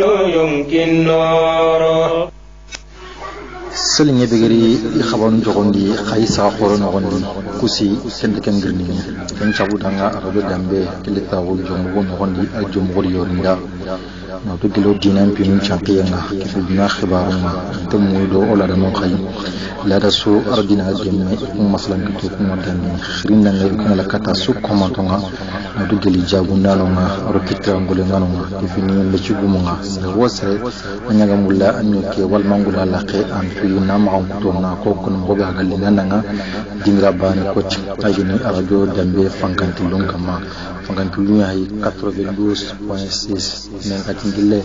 يمكن ناره سلني بغيري خبرون جوغوندي خايسا خورون غوندي كوسي سندكن غرني كان شابودانغا راديو دامبي كليتا وول جومغو غوندي الجمهور يورندا نوتو كيلو دينام بينو شامبيونغا كيفنا خبارنا تمودو اولا دمو خاي لا رسو اردنا جيمي مثلا كتو موداني خرينا نغي لا كاتا سو كومونتونغا نوتو كيلي جابونا لونغا روكيتا غولينغا كيفني لچغومغا سوسه انيغا مولا انيوكي والمانغولا لاخي ان na ma ko na ko kun go ga galina nanga dingra bani coach ajini radio dambe fankanti lon kama fankanti lu ay 92.6 nenga tingile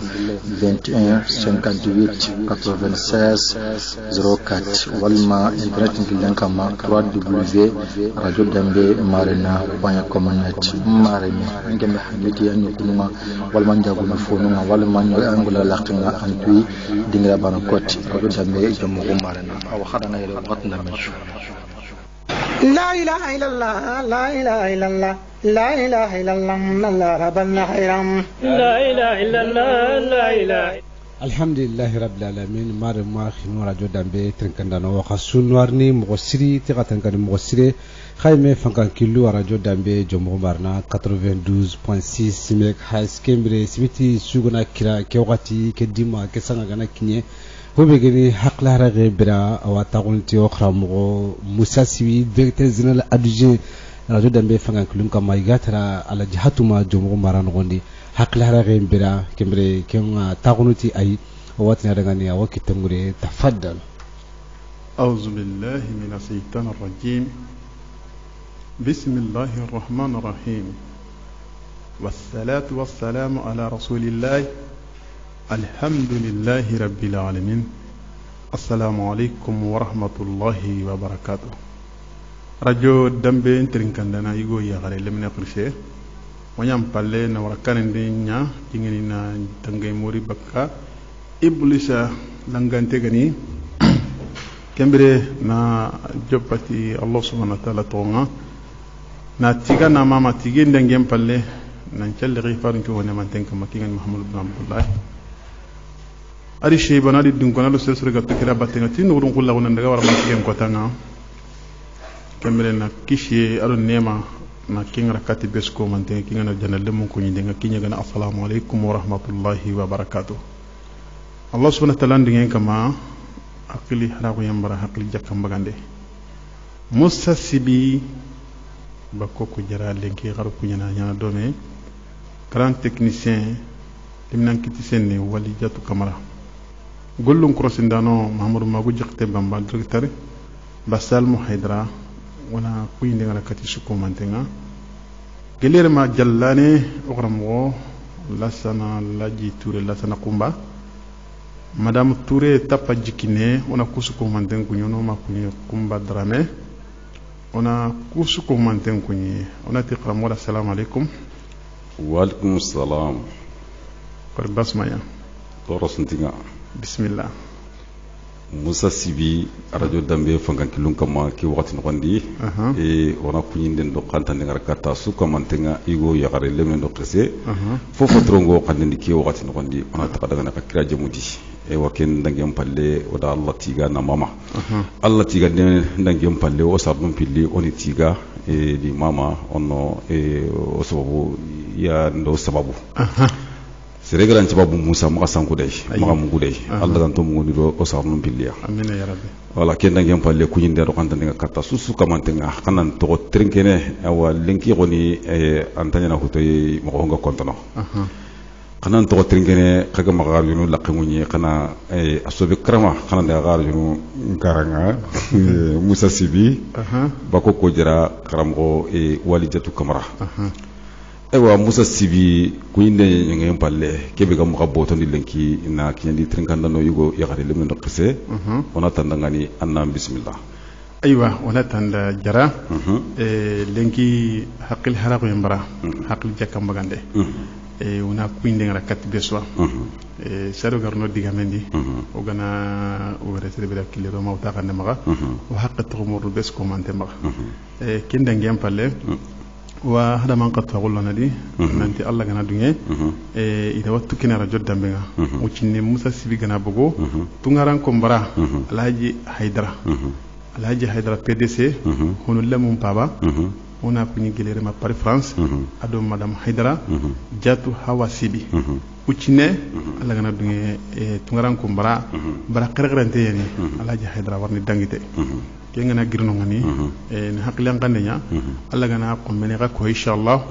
21 58 96 04 walma internet tingile kama www.radio dambe marina.com marina ngembe hamidi ya nyukuma walma njago na fonu walma nyago angula laqinga antui dingra bani coach radio dambe لا إله إلا الله لا إله إلا الله لا إله إلا الله لا ربنا خيرا لا إله إلا الله لا إله الحمد لله رب العالمين مار ما خنو راديو دامبي تنكندانو وخسونوارني مغسري تيغاتنكن مغسري خايمه فانكان كيلو راديو دامبي جومو مارنا 92.6 ميك هايس كيمبري سميتي سوغنا كيرا كيوغاتي كديما كسانا غنا كيني وبيجي حق لا رغي برا او تاغونتي اخرامو موسى سوي ديريكتور جنرال ادجي راديو دامبي فانكان كلوم كما يغاترا على جهاتما جومو ماران غوندي حق لا رغي برا كيمبري كيم تاغونتي اي واتنا دغاني او كيتموري تفضل. أعوذ بالله من الشيطان الرجيم بسم الله الرحمن الرحيم والصلاة والسلام على رسول الله الحمد لله رب العالمين السلام عليكم ورحمة الله وبركاته. راديو دامبي ترينكاندانا يغو يغاري لمن قرشي ونيام بالي نوركان دينيا كينينا تانغي موري بكا إبليسا لانغانتي غني كمبري نا جوباتي الله سبحانه وتعالى تونغا نا تيغا نا ماما تيغي ndengem palle nan calli ghifar ko wona man tanka makigan Muhammad ibn Abdullah ari sheyban ali dun kono so so gatto kila battenga tin wurun kullu wona daga war ma tigen ko tanga kembre na kishi aro nema na kingra kati besko man tan kinga na janal lemon ko nyinde nga kinya gana assalamu alaykum wa rahmatullahi wa barakatuh. Allah subhanahu wa ta'ala ndingen kama akili harago yambara akili jakam bagande musasibi bakko ko jara lenki garu ko nyana nyana dome grand technicien limnan kiti senne wali jatu kamara gollum krosindano mahamadou magu jakte bamba directeur basal muhaydra wana kuyinde ngala kati suko mantenga gelere ma jallane okramo lasana laji touré lasana kumba madame touré tapa jikine ona kusuko manten kunyono ma kunyo kumba drame ona kusuko manten kunyi ona tiqram wala assalamu alaykum wa alaykum assalam kor basmaya torosuntinga bismillah musa sibi radio dambe fangan kilun kama ki wakati nokondi e wana kunyinde ndo kanta ndengar kata suka mantenga igo ya gare lemen ndo kese fofo trongo kandindi ki wakati nokondi ona takadaga na kakira jamudi e waken ndangem palle wada Allah tiga na mama Allah tiga ndangem palle o sabun pilli oni tiga e di mama ono e o sababu ya ndo sababu seregaran sababu Musa maka sanku dai maka mungu dai Allah dan to mungu do o sabun pilli amin ya rabbi wala ken ndangem palle kunyinde ro kanta ndinga kata susu kamantenga kanan to trinkene awa linki goni e antanya na hutoy mo nga kontano kanan to trinkene kaga magar yunu laqimunyi kana asobe krama kanan da gar yunu garanga Musa sibi bako ko jira karamgo e walijatu kamara ewa Musa sibi kuinde ngem palle kebe gam ka boto ni lenki na kinyandi trinkanda no yugo yakari lemen do kese ona tandangani annam bismillah aywa wala tanda jara lenki hakil haraqo yambara hakil jakam bagande una kuinde ngara kat beswa saro garno digamendi o gana o resere be kilero mawta kanne maga o haqqatu umur bes ko mante maga kinda ngem palle wa hada man qad taqulna nadi nanti Allah gana dunge ida wattu kina radio dambe nga ucinne Musa Sibi gana bogo tungaran ko mbara Alhaji Haidara PDC hono lamum baba ona ko ni gelere ma Paris France ado madame Haidara Jatu Hawa Sibi ucinne Allah gana dunge tungaran ko mbara bara qirqirante yani Alhaji Haidara warni dangite kenga na girno ngani ne haklan kanenya alla gana ko menega ko inshallah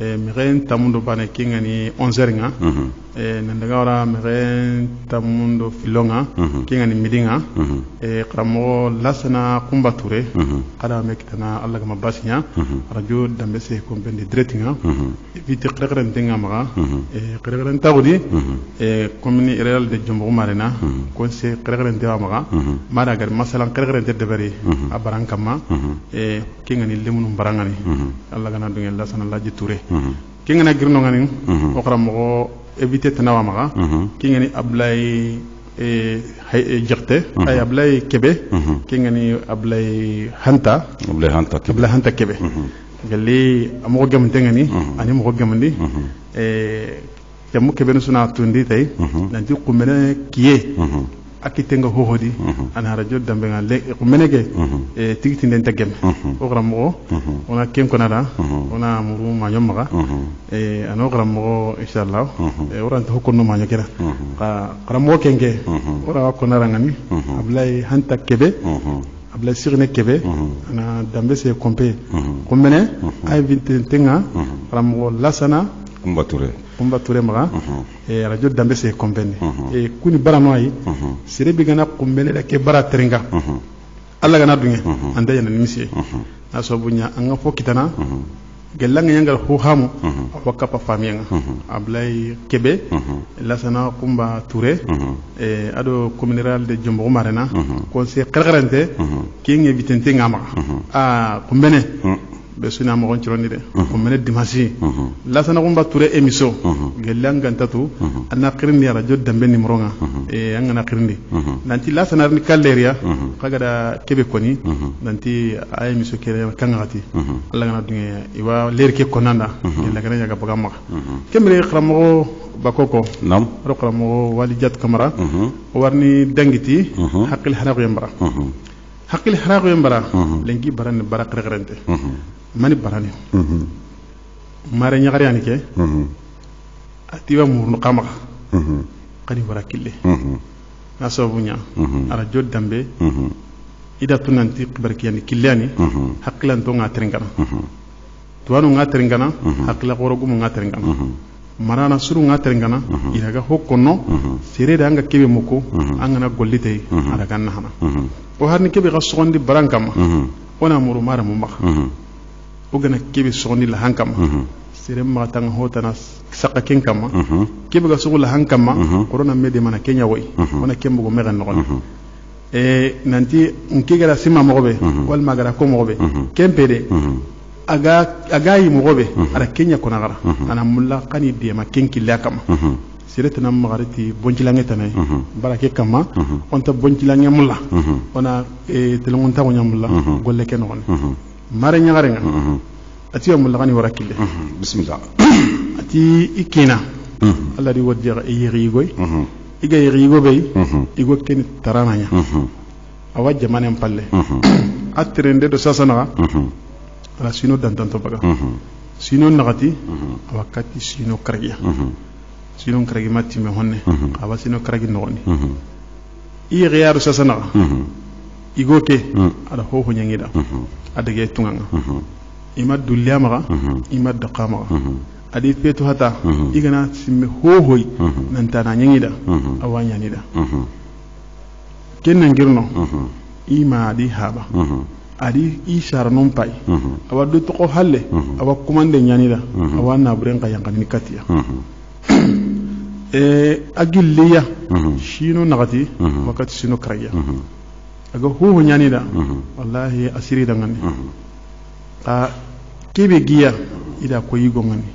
mi ren tamundo bana kenga ni 11h nga nandaga wara mi ren tamundo filonga kenga ni midinga qramo lasana kumbature qala mektana alla gama basinya radio dambe se ko bendi directinga vite qregren tenga maga qregren tawdi komni real de jombo marina ko se qregren de maga mara gar masalan qregren de bari abaran kama kinga ni lemunu barangani Allah gana dungel la sana laji touré kinga na girno ngani okra mo éviter tanawa maga kinga ni ablay jirte ay ablay kebe kinga ni ablay hanta kebe galli amo gamante ngani ani mo gamandi jamu kebe no suna tundi tay nanti kumene kiye akitenga hohodi ana radio dambe nga le ko menege tigiti den tagem o gramo ona ken konada ona muru ma nyomga ano gramo inshallah oranta hokono ma nyakira ka gramo kenge ora ko narangani ablay hanta kebe ablay sirne kebe ana dambe se kompe ko mene ay vintenga gramo lasana kumbature maga radio dambe se kompeni kuni barano ay sire bigana kumbene da ke bara teringa alla gana dunge anda yana nimisi aso bunya anga fokitana gelanga nyangal ho hamu wakka pa famianga ablay kebe lasana kumba touré ado communal de jombo marena conseil qarqarante kinge bitente ngama kumbene be suna mo gonchironi de ko mene dimasi la sana ko bature émission gelanga tatu ana qirni radio dambe ni moronga anga na qirni nanti la sana ni kalleria kaga da kebe koni nanti ay émission kere kangati alla gana dunge iwa lerke konanda gelanga na yaga bagam kemre xramo bakoko nam ro xramo walijat kamara warni dangiti hakil haraqo yambara hakil haraqo yambara lengi baran barak regrente mani barani mare nyagari anike atiwa murnu qama qadi warakille asobunya ara jod dambe ida tunanti barki yani killani haklan to ngatrengana tuwanu ngatrengana hakla gorogu ngatrengana marana suru ngatrengana iraga hokkono sire danga kebe muko angana gollite ara ganna hana o harni kebe gasondi barankama ona muru mara mumba ogana kebe sogni la hankama sire ma tanga hotana saka kenkama kebe ga sogula hankama corona mede mana kenya way ona kembo go mega no nanti nkigara sima mogobe wal magara ko mogobe kempede aga yi mogobe ara kenya ko nagara ana mulla qani de ma kenki lakama sire tanam magariti bonjilange tanay barake kama onta bonjilange mulla ona telongon tawo nyamulla golle ken on mare nyagarenga ati yamul lagani warakille bismillah ati ikina alla di wodja yiri goy iga yiri go bay igo ken tarananya awajja manem palle atrende do sasana ala sino dantanto baga sino nagati awakati sino kragiya sino kragi matti me honne awa sino kragi noni i riyaru sasana igo ke ala ho nyangida adage tunganga ima dulya maga ima daqa maga adi fetu hata igana simme hohoy nanta na nyangida awanya nida kenna ngirno ima adi haba adi ishara non pay awadu to ko halle awa kumande nyanida awana buren ka yankan nikatiya agilliya shino nagati wakati sino kraya aga hoho nyanida wallahi asiri dangani kebe giya ida ko yigo ngani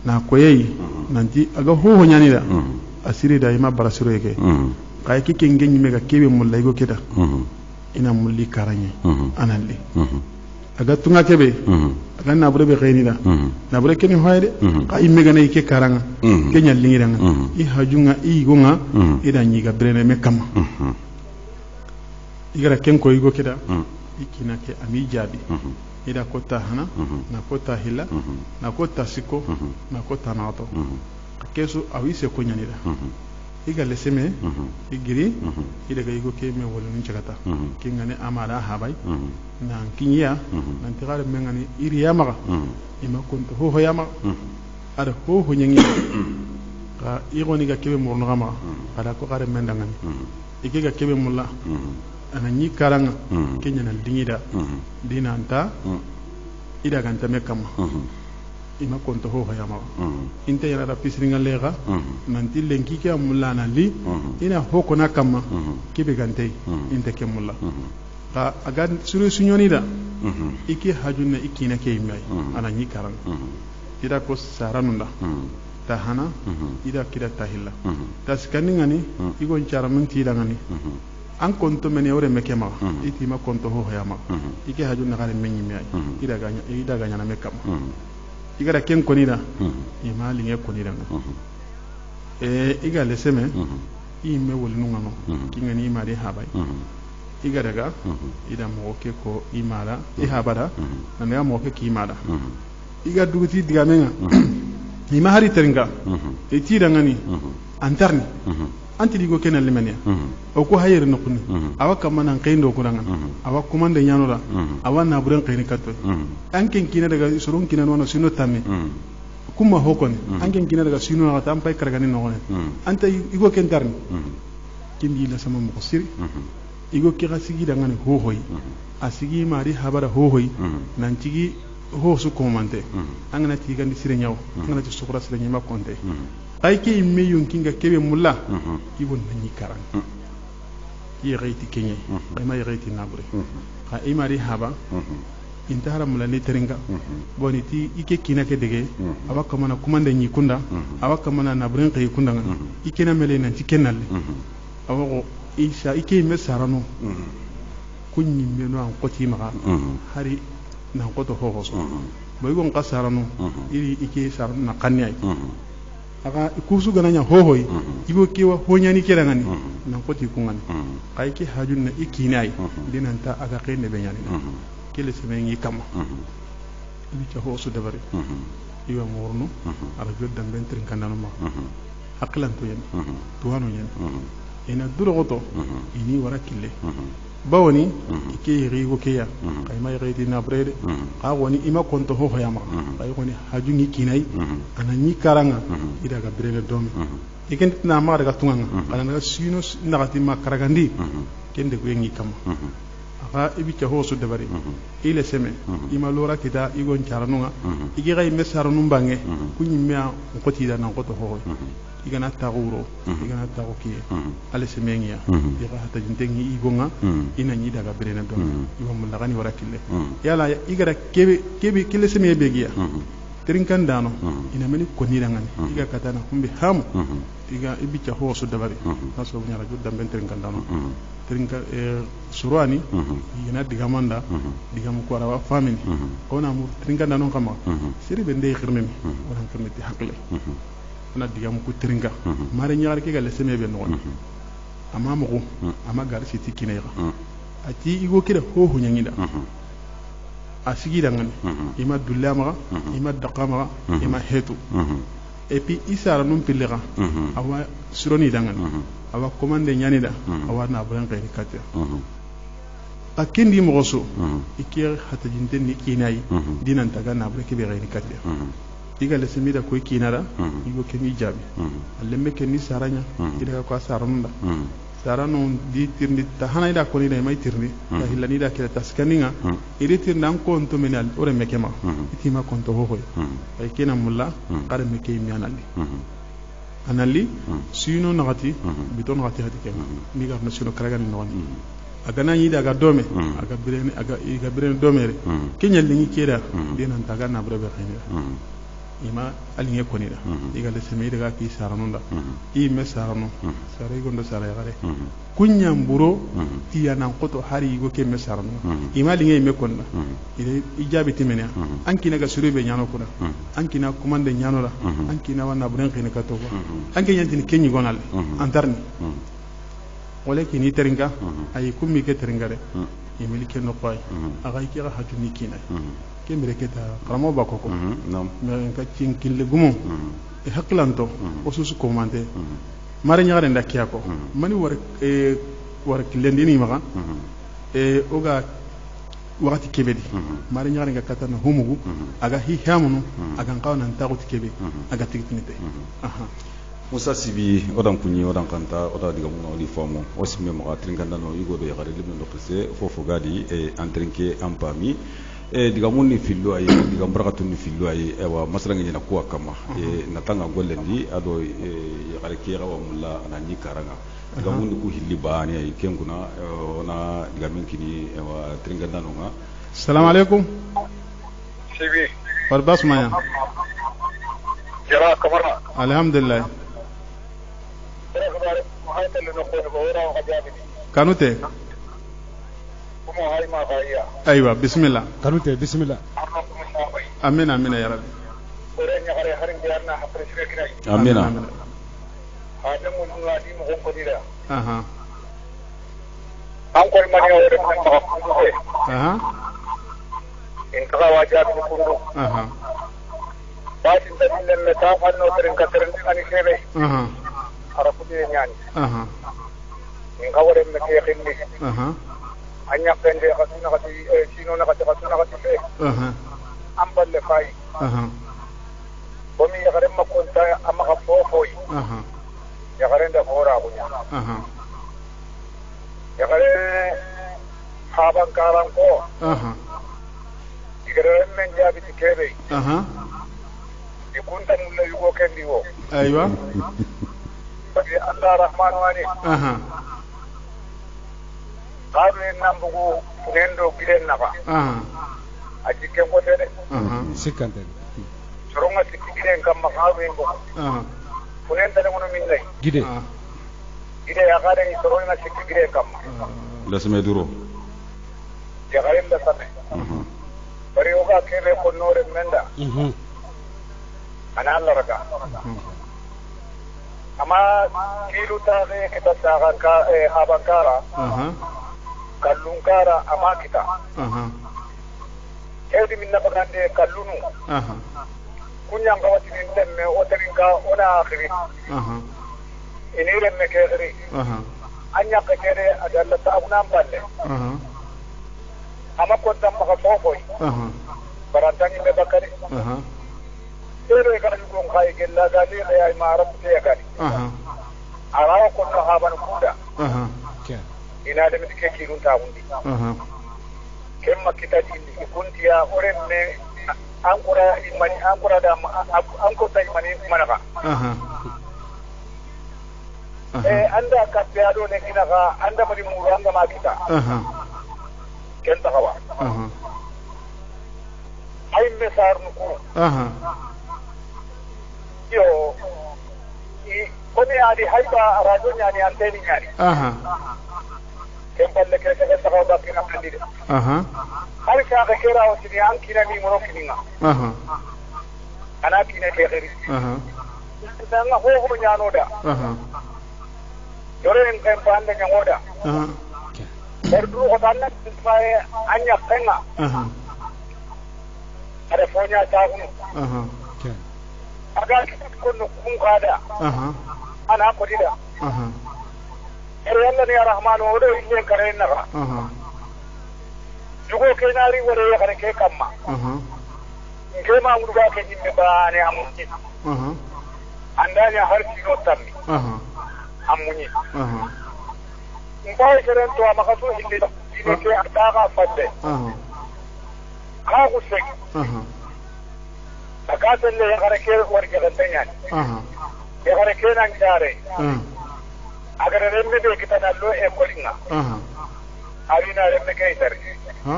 na koyeyi nanti aga hoho nyanida asiri da ima barasiro yake kay kike ngenyi mega kebe mulla yigo keda ina mulli karanye analli aga tunga kebe aga nabure be khayni da nabure keni hoyde ka imme gana ike karanga kenya lingiranga I hajunga I gonga ida nyiga brene me kama igara kenko igo keda ikina ke ami jabi ida kota hana na kota hila na kota siko na kota nato kesu awise ko nyanida iga leseme igiri ida ga igo ke me wala ni chagata kingane amara habay na kinya nan tigare mengani iri yamaga ima konto ho yamaga ada ho nyangi ka igoni ga kebe morno gama ada ko gare mendangani ike ga kebe mulla ana nyi karanga kenya na dingida dinanta ida ganta me kama ima konto ho yama inte yara da pisringa lega nanti lenki ke mulla na li ina ho kona kama kibe gante inte ke mulla ka aga suru sunyoni da iki hajunna ikina ke imai ana nyi karanga ida ko saranunda tahana ida kida tahilla taskani ngani igon charamun ti dangani an konto mene ore mekema iti ma konto ho yama ike haju na gare menyi mi ay ida ganya na mekam igara ken konida ima linge konida iga leseme I me wol nungano kingani ima de habay iga daga ida mo ke ko imara habara na mo ke ki imara iga duguti digamenga ima hari teringa iti dangani antarni anti digo kenal limania o ko hayere nokuni awa kamana qeyndo kuranga awa komande nyanora awa na buren qeyni katto anken kina daga surun kina no sino tamme kuma hokoni anken kina daga sino na tam pay kargani no ngone anta igo ken tarni kindi la sama mo siri igo ki gasigi daga ne ho hoy asigi mari habara ho hoy nan tigi ho su komante angana tigandi sire nyaw angana ci sukura sire nyima konte ay ke imme yonkinga kebe mulla ibon nani karan yi reyti kenye ay ma reyti nabre ka imari haba intara mulla ne teringa boni ti ike kina ke dege awaka mana kumanda nyi kunda awaka mana nabren kay kunda ike na mele nan tikenalle awo isha ike imme sarano kunni meno an qoti maga hari na qoto hohoso boy gon qasarano iri ike sarano na qanyay aga kusu gananya hohoy ibo kewa honyani kelangani nan koti kungani kay ki hajunna ikinai dinanta aga qene be nyani kele semengi kama ibi cha hosu dabari iwa morno ara joddan ben trin kanano ma aqlan to yen to wano yen ina durogoto ini warakille bawoni ke rigo keya kay may reyti na brede ka woni ima konto ho yama kay woni hajungi kinai anani karanga ida ga brede domi iken na ma daga tunganga kana na sino nagati ma karagandi kende ko yengi kama aka ibi cha ho su dabari ile seme ima lora kita igon charanunga igi gay mesarunum bange kunyi mea ko tida na ko to ho igana taguro igana tagokiye ale semengia iga hata jintengi igonga ina nyi daga berena don iwa mulagani warakille yala igara kebe kile semeye begia terinkan dano ina meni konirangani iga katana kumbe ham iga ibicha ho so dabari taso nyara jodda ben terinkan dano terinka surani ina digamanda digam ko rawa famini ona mu terinkan dano kama siri bende khirmemi wala khirmeti hakle na digam ku tringa mare nyaar ke gale seme be no ama mo ama gar siti kinega ati igo kida ho ho nyangida asigi dangani ima dullama ima daqama ima hetu et puis isara num pilira awa suroni dangani awa commande nyanida awa na bran kay katia akindi mo so ikir hata jinten ni kinai dinan taga na bran ke be kay katia diga le semida ko kinara igo kemi jabi allemme kenni saranya ida ko saranunda sarano di tirni ta hanayda ko ni may tirni ta hilani da kila taskaninga iri tirnan ko onto menal ore mekema itima konto ho hoy ay kena mulla qare meke mi anali sino nagati biton nagati hati ken mi gar na sino karagan non aga na yida aga dome aga birene domere kenya lingi keda dinan taga na brebe khine ima alinge konida iga le semi daga ki saranunda I me sarano sare gondo sare gare kunyam buro iya nan qoto hari go ke me sarano ima linge me konna ile ijabi timenya anki naga surube nyano kuna anki na commande nyano la anki na wana buren khine ka to anki nyanti kenyi gonal antarni wala ki ni teringa ay kummi ke teringa de imili ke no pay aga ki ga hatuni kinay kembere keta karamo bakoko nam me ka cinkille gumo e haklanto o susu komande mare nyaare ndakiya ko mani war kilendi ni maka oga wakati kebedi mare nyaare nga katana humugu aga hi hamunu aga qawna ntaguti kebe aga tigtinite Musa Sibi odan kunyi odan kanta oda diga mun oli fomo osime mo atringanda no yugo do yagare limno presse fofo gadi e antrinke ampami diga mun ni fillo ay diga barakatu ni fillo ay ewa masalangi na kuwa kama natanga gollendi ado yagare ke rawa mulla anani karanga diga mun ku hilli baani ay kenguna ona diga min kini ewa tringanda no nga assalamu alaikum Sibi war basmaya jara kamara alhamdulillah kanute aywa bismillah kanute bismillah amina amina ya rabbi amina aha an ko mani o de ma ko aha in kala waja ko aha batin da din le ta fanno terin ka terin ani sebe aha arafu de nyani aha in ka wore me ke xinni aha anya pende xasuna xati sino na xati xasuna xati fe aha ambal le fay aha bomi ya gare makonta amma ka fofoy aha ya gare nda fora ko nya aha ya gare haban karan ko aha igare men jabi tikebe aha ikunta mulla yugo kendi wo aywa bagi Allah rahman wani aha qalu nambugo nendo gilen nafa aha ajike ko tede aha sikante soronga tikkilen kam ma qalu en ko aha kunen tane mono min lay gide ide ya gare ni soronga tikkilen kam lasme duro ya gare nda sane bari oga kele ko nore menda ana Allah raga ama kilu ta ne kita ta ka habankara aha kallunkara ama kita aha kedi minna bagande kallunu aha kunyam gawati din temme o terinka ona akhiri aha inire me kegri aha anya ka kere adalla ta abuna balle aha ama ko tam ka fofoi aha barantani me bakari aha ere ka ko ngai gella gali ay marab te gari aha arawa ko no haban kuda aha ina da mitike kirun ta wundi aha kemma kita dindi kuntiya oren ne ankura imani ankura da anko ta imani manaka aha anda ka beado ne kina ga anda mari muru anda ma kita aha ken ta hawa aha ay mesar ko aha yo kone adi haiba rajo nyani anteni nyani aha ken balle ke ta ga da kina kandide aha har ka ga kera o tini an kina ni moro kininga aha ana kina ke gari aha dan ho ho nyano da aha yore en kan pande nyangoda aha berdu ko tanna fae anya penga aha are fonya tagun aha aga ko no kun kada aha ana ko dida aha ere yalla ni rahman o do inen kare na ba aha jugo ke nari wore ya kare ke kamma aha ke ma ngur ba ke jimme ba ne amunni aha andanya har kilo tammi aha amunni aha mbaye keren to amakaso hindi ine ke ataga fadde aha ka ku sek aha akaten le ya kare ke wor ke gantanya aha ya kare ke nan jare aha agar remme be kitana lo e kolinga aha arina remme ke itare ha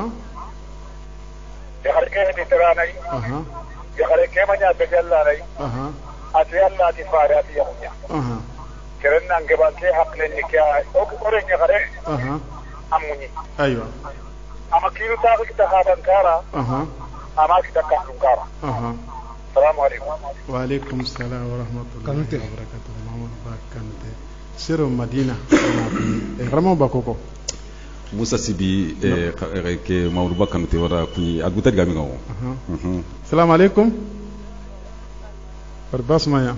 ya kare ke de tarana aha يغري كما جاء بجلا لي أتي الله تفاري أتي يوميا كرنا نجبان كي حق لنكيا أورين يغري أموني أيوة أما كيلو تاغي تهابا كارا أما كتا كحلو كارا السلام عليكم وعليكم السلام ورحمة الله وبركاته محمد باكانتي سيرو مدينة رمو باكوكو Musa Sibi ke Maodo Bakanute wara kuni agutat gami ngawo. Assalamu alaikum. Barbas maya.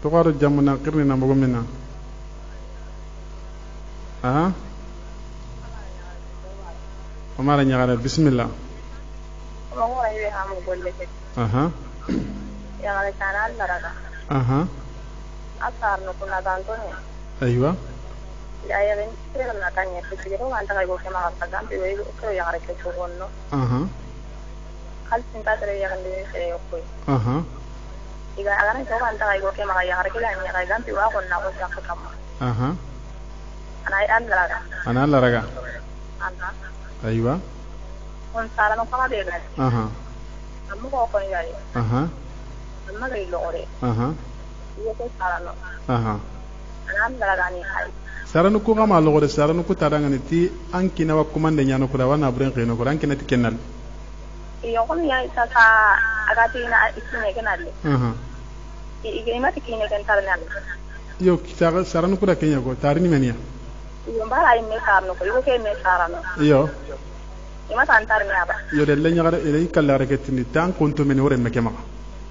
To qaro jamuna qirni na mogo minna. Amara nyagara bismillah. Aywa. Ya ven pero la caña que quiero anda algo que más pagan pero yo creo ya que chugo no hal sin ta tre ya gande se opo iga agan ko anda algo que más ya que la ni ga gan piwa ko na ko sa ka kam ana raga aywa on sara no kama de amma ko ko ya amma ga ilore iyo ko sara no ana raga ni hay saranu ko gama logore saranu ko tadanga ni ti ankina wa komande nyano ko wana bren khino ko ankina ti kenal iyo ko ya isa ka agati na isine kenal ige ma ti kine kan tarnal yo kitara saranu ko da kenya ko tarini menia iyo mbara ay me sarno ko yo ke me sarano iyo ima tan tarni aba yo de lenya gara ele kala reketini tan konto men wore mekema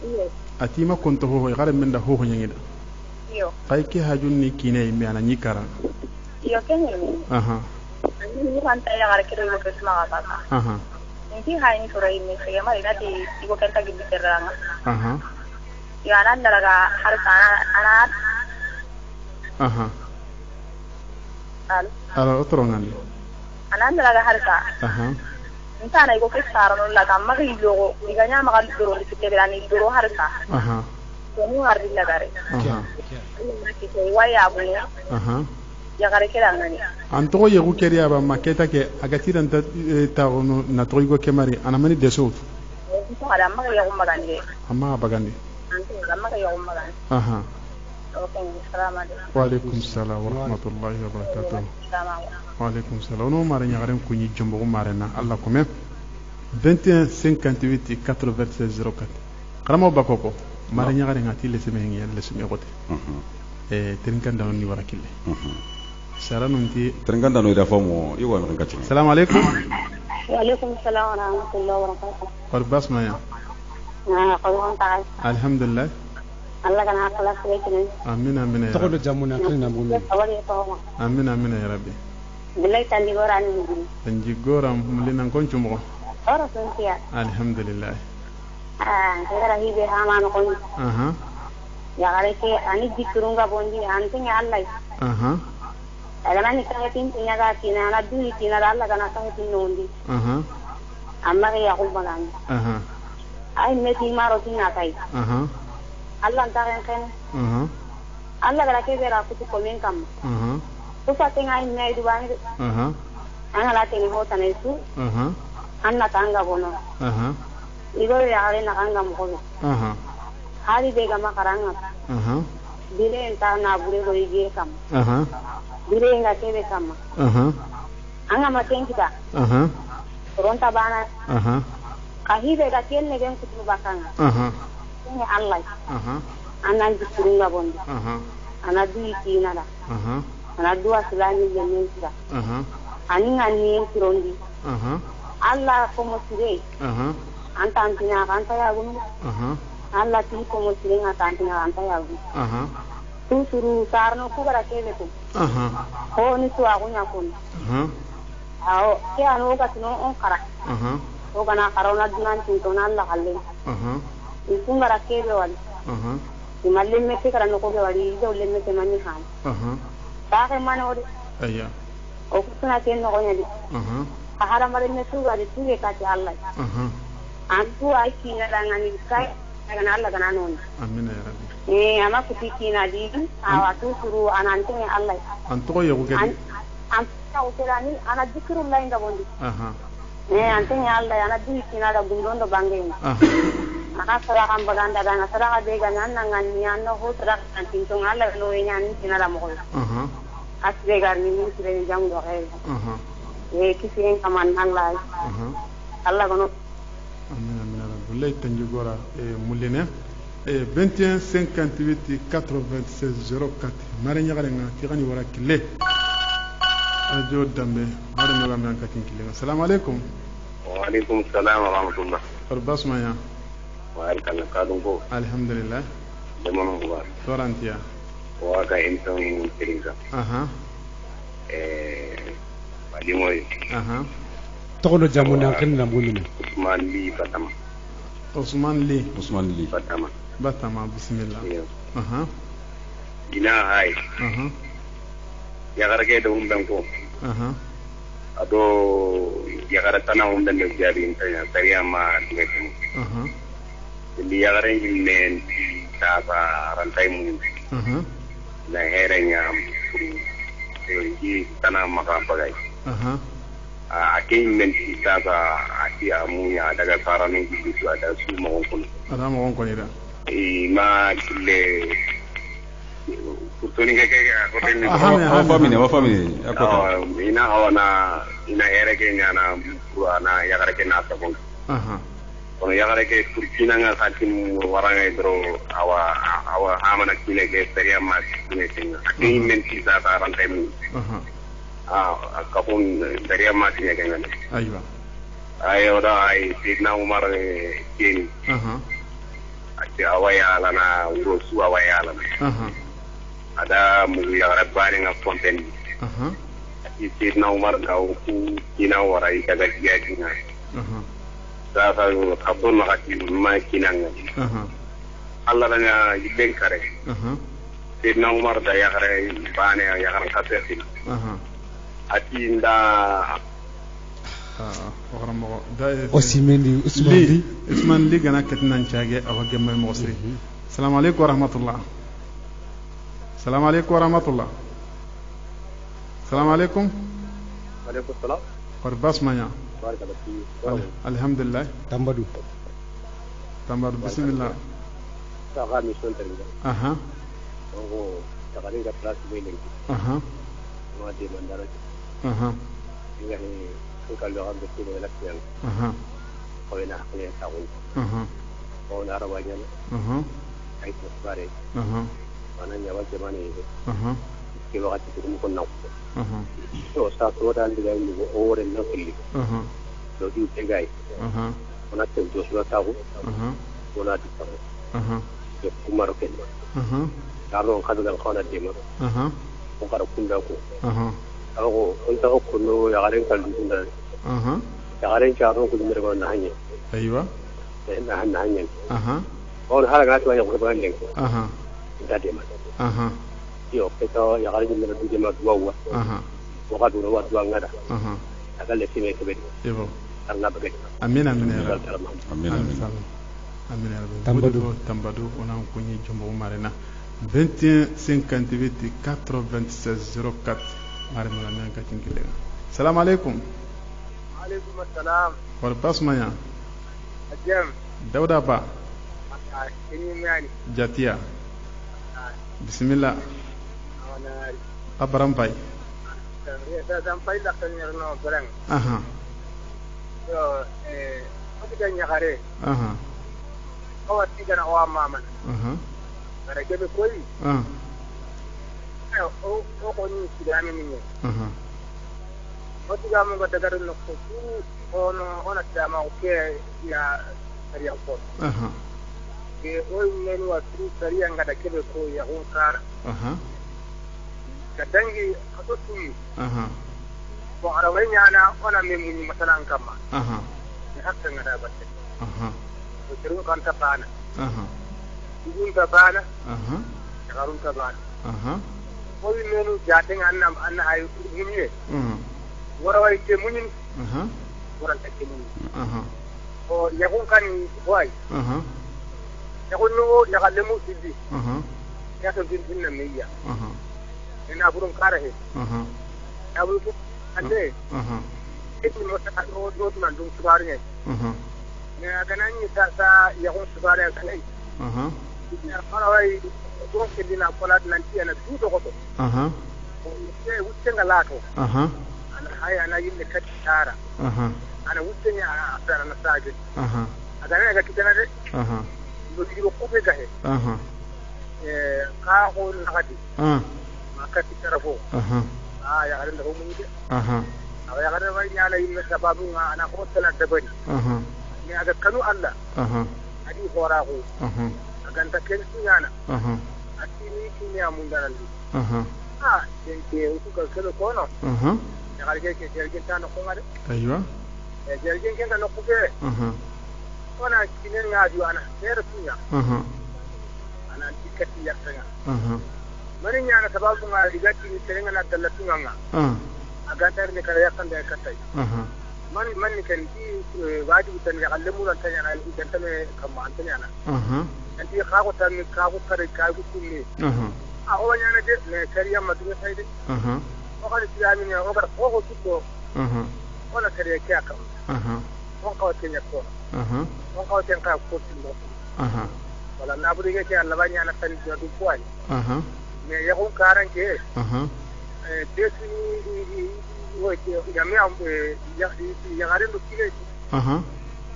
iyo atima konto ho gara men da ho nyingida iyo kai ke hajunni kine me ana nyikara iyo kenye ni ranta ya gara kire ko kesma ka inti haini turai me se yama ina di igo kenta gibi teranga ya nan daraga har sana ana ala otrongan anan daraga har sa inta na igo kesara no la gamma gi logo iganya magal duro di kiterani duro har sa Kamu harus lagare. Waya abu ya. Ya gare kira ngani. Anto ye ku keri aba maketa ke agati dan ta na toigo kemari anamani deso. Itu ada amma ya ummagandi. Amma bagandi. Anto amma ya ummagandi. Okay, assalamualaikum. Waalaikum salam wa rahmatullahi wa barakatuh. Waalaikum salam. No mare nyagaren ku ni jombo marena Allah kome. 21 58 96 04. Karamo bakoko. Mara nyagare ngati leseme ngi leseme gote trinkanda ni warakille sara nunti trinkanda no ida famo iwa no ngati assalamu alaikum wa alaikum assalam wa rahmatullahi wa barakatuh barbas maya qawon ta'ala alhamdulillah Allah kana akhlaq wekene amin amin ya taqulu jamuna kana mu'min amin ya rabbi billahi tandi gorani tanji goram mulina konchu mo ora suntiya alhamdulillah segera hibe hamano kon ya gare ke ani dikurunga bondi anting Allah agana ni ka tin tinya ga tina na du tina Allah kana ka tin nondi amma ya ko bagan ai me ti maro tina kai Allah ta kan Allah gara ke bera ku ko men kam to sa tin ai me du bani ana la tin ho tanesu anna tanga bono igo ya ale na kanga mo hari de gama karanga dire enta na bure go ige kam dire nga tebe kam anga maten kita ronta bana kahi de ga ken ne gen kutu bakanga ni Allah anan di kurunga bondi ana di tina da ana dua selani yemen kita ani ngani tirondi Allah ko mo sire anta antina anta ya gunu Allah ti ko mo sire anta antina anta ya gunu tu suru sarno ku gara kele ko ho ni tu agunya kun ao ke anu ka tino on kara o kana karona dunan tin to nan la halle ikun gara kele wali imalle me ke kara no ko wali do le me te mani han ta ke mano odi ayya o kusuna ken no gonya di ahara mare me tu gari tu ke ka ti Allah antu ai kina ngani kai kana Allah kana non amin ya rabbi ama kuti kina di awatu suru anante Allah anto ye ko gadi anta utelani ana zikrullah inda bondi antenya Allah yana du kina da gundondo bangeng maka sarakan baganda dana saraka de ganyan nangani anno ho saraka tintung Allah no yan kina da mo asbe garni ni sire jam do he kisi kaman Allah Allah gono amin wallahi tanju gora mulene 21 58 96 04 mari nyagale nga tigani wara kille ajo dambe mari nyagale nga katin kille assalamu alaikum wa alaikum assalam wa rahmatullah farbasma ya wa alkan kadungo alhamdulillah demono mubar torantia wa ka inton tiringa walimoy tokono jamuna kanna mulina Usman Li Batama bismillah ina hay yagara ke do umben ko ado yagara tana umben de jabi intanya tariya ma dinga ndi yagara men ta ba rantai mu na herenya yi tana maka bagai akin men ta ba aki amunya daga faranin gidu da su mawon ada mawon ko ida ma kille kutoni ke hotel ni wa family akota ina ina ere ke nyana na yagara ke na sabon kono yagara ke turkina nga katin waranga dro awa hamana kile ke periya ma kine tinga akin men ta ba rantai mu kapun dari amat ni kan aywa ayo dah ai sidna umar kini ati awaya lana urusu awaya lana ada mulu yang rabani ngap konten ati sidna umar kau ku kina warai kada dia kina sa kapun makati ma kinanga Allah lana ibeng kare sidna umar da ya kare bane ya kare kasetin atinda Osimeni Usman Li gana ketnan chage awa gemma mosri assalamu alaykum wa rahmatullah assalamu alaykum wa rahmatullah assalamu alaykum wa alaykum assalam war basmanya alhamdulillah tambadu bismillah saga mission teringa oh tagaringa plus wailing ma de mandara inga ni kalau orang betul elak yang kau nak kena tahu kau nak rawanya kait besar mana nyawa zaman ini kalau hati tu mungkin nak so satu orang dia ini orang nak pilih so dia tegai mana tu sudah tahu mana dia tahu dia kumar kena kalau kau nak dia kalau kunda aku aku untuk kuno yang ada yang kalau kunda yang ada yang cara kuno mereka nahnya aywa nahnya orang hal yang ada yang mereka nahnya tidak dia mana yo kita yang ada yang mereka dia mana dua bukan dua nggak ada agak lebih mereka betul karena begitu amin ya tambadu orang punya jumbo marina 21 58 96 04 mari mo nan ka tinkile assalamu alaikum assalam war basmaya ajam dauda ba ini yani jatia bismillah abaram pai ya sampai la kan no berang yo apa dia kare kawat tiga na wa mama para kebe koi o ko ni sidami minye o tiga mo ga daga no ko ona dama o ke ya ari ko ke o ne no atru sari anga da kebe ko ya on kara kadangi ato tumi ko arawanya na ona memuni masalan kama ni hakka ngada batte ko tiru kan ta bana igun ta bana garun ta bana ko menu jaten anna ay munye warawai ke munin waran ta ke munin o yakun kan wai yakun no yakalemu sidi ya to din na meya ina burun kare he ya buru ande kiti mo ta do man dum subare ne ne aga nan ni ta ya ko subare ka nei ya fara wai ko ke dina kola nan ti ana du do ko ne wuce ngalato ana haya na yin ka tara ana wuce ne a tsara na sage aga ne ga kitana de do di ko be ga he ka ko na gadi maka tikarafo ya garin da mun yi ya garin wai ya la yin sababu ana ko tana da bari ne aga kanu Allah adi hora ko aga ta ken sunyana atini kinya mun daral den ke ku ka kalo ko no ya garin ke jirgin ta no ko ngade aywa jirgin ken no ku be ona kinen ngaju ana ser sunya ana tikati ya tanga mari nyana sababu nga rigati ni terenga na dalatunga nga agantar ni kala yakan da katai man ni kan ti wajibu tan ya allemu ran tan yana idan tan kamma an tan yana anti ka ko tan ka ko kare ka ko kunni a o nyana de ne kariya madina sai de o ka ti yani ne o ka ko tutto wala kariya kya kam o ka tin ya ko o ka tin ka ko tin wala na buri ke Allah banya na tan du kwai me ya ko karan ke desu ni wo ke ya me am ya garin do kile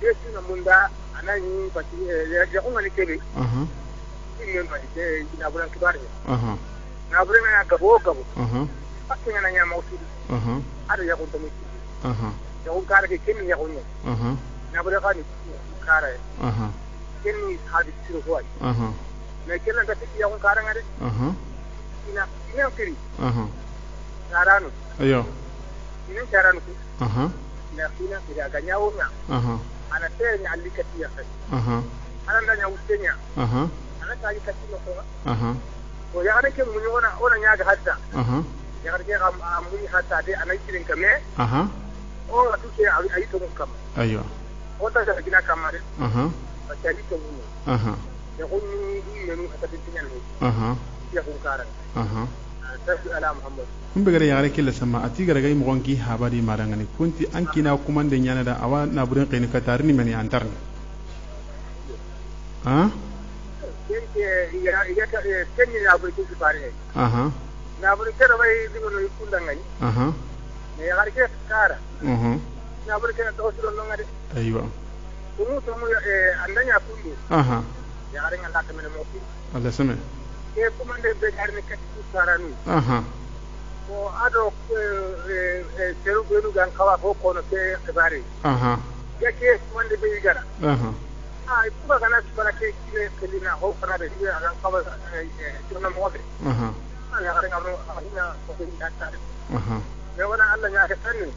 desu na munda anani pati ya ko ngani kebe ni ma ke na bulan kibare na bulan na gabo pati na nya mausi ada ya ko to mi ya ko kare ke ken ya ko ni na bulan ka ni kare ken ni hadi siro ko me kelan da ti ya ko karan ngade ina kiri caranu ayo ina caranu na ina kiri aga nyawo nya ana tere nya alikati ya sai ana ndanya usenya ana tali kati no ko ko ya ana ke mun ona nya ga hatta ya ga ke amuni hatta dai ana kirin kame o atu ke ayi to mun kam ayo o ta ga gina kamare ba tali to mun ya kunni ni ne hatta tinyan ne ya kun karan ala muhammad kun be gare yare killa sama ati gare gai mo gonki habari marangani kunti ankina kumande nyana da awa na burin kaini katarni meni antarni ya kenni na burin ku bare na burin kera bai digo no ikunda ngani ne ya gare ke kara na burin ke to siro no ngade aywa kumu to mu andanya kundu ya gare ngala ka mena mo fi Allah sama ke kumande be garne kati saranu ko ado seru benu gan kawa ko kono ke bare ya ke kumande be gara kuma kana bara ke kile kelina ho para be gan kawa tuna mo be ya gara ngam ina ko ke data ya wana Allah ya ka tanni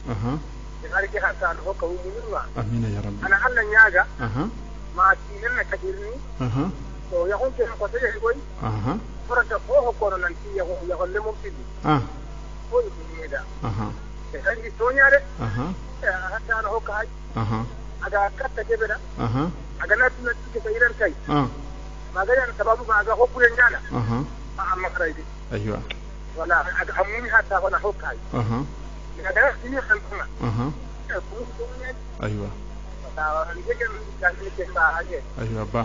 ya gara ke hatta ho ko munwa amina ya rabbi ana Allah ya ga ma kinin na kadirni to ya hunke ko sai goyi farata ko ko nan ti ya golle mo fidi ko ni da e kan di tonya de hatta na ho kai aga katta ke beda aga na tuna ti ke iran kai magana na sababu ma aga ho kure nyana amma kai di aywa wala aga amuni hatta wana ho kai aga ni kan kuma aywa aywa ba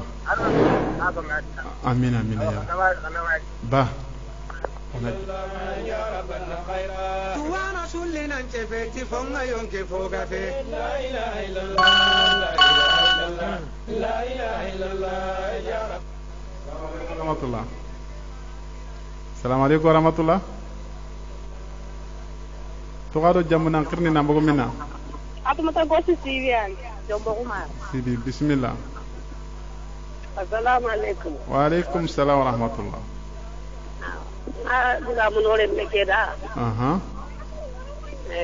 amina ya ba tuwana sulle nan cefeti fonga yonke foga fe la ilaha illallah ya rab rahmatullah assalamu alaikum warahmatullah to gado jamunan qirni na mbogo minna atumata gosi sibian jombo umar sidi bismillah assalamu alaikum wa alaikum salam wa rahmatullah diga mun hore mekeda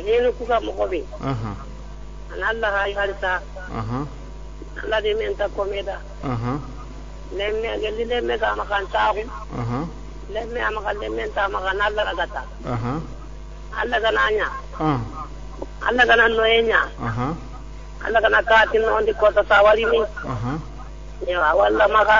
henu kuka mokobe an Allah hay halta Allah de men ta komeda lemme gelli lemme ka makan taxu lemme amakan lemme ta makan Allah agata Allah gananya Allah kana noenya Allah kana katin no ndi kota sawari mi ya walla maka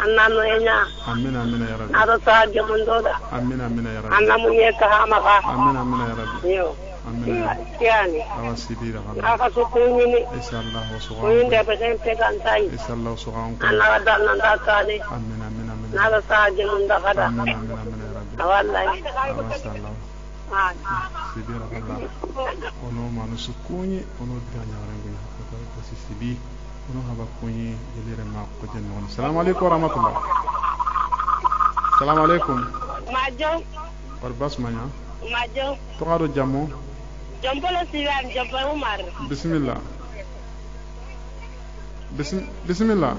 anna noenya amina ya rabbi ado sa jamundo da amina ya rabbi anna munye ka maka amina ya rabbi yo amina yani awa sibira aka sukuni inshallah wa suqa winde ba sen pegan tai inshallah suqa ana da nan da kale amina amina amina na da saje mun da kada amina amina amina ya rabbi wallahi inshallah sibira Allah ono manu sukuni ono danya rangi ko sibi ono haba kunyi yelere ma ko jenno assalamu alaikum wa rahmatullah assalamu alaikum majo war basmanya majo to gado jammo jompolo siwan jompo umar bismillah bismillah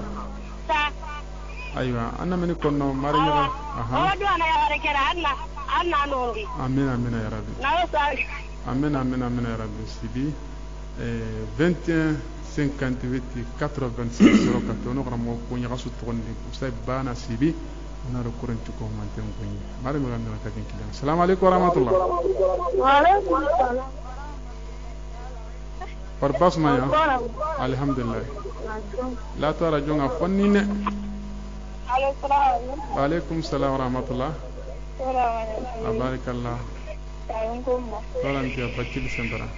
sa aywa anna meni konno mari nyaga aha o do ana yare kera anna nondi amina amina ya rabbi na sa amina amina amina ya rabbi sibi 21 58 96 04 ono gramo ko nyaga su tondi usay bana sibi ona ro kurantu ko manten ko ni mari mi gandana ka ken kidan assalamu alaikum wa rahmatullah wa alaikum assalam par basma ya alhamdulillah la tara jonga fonnine wa alaikum assalam wa rahmatullah barakallah ya bakil sendara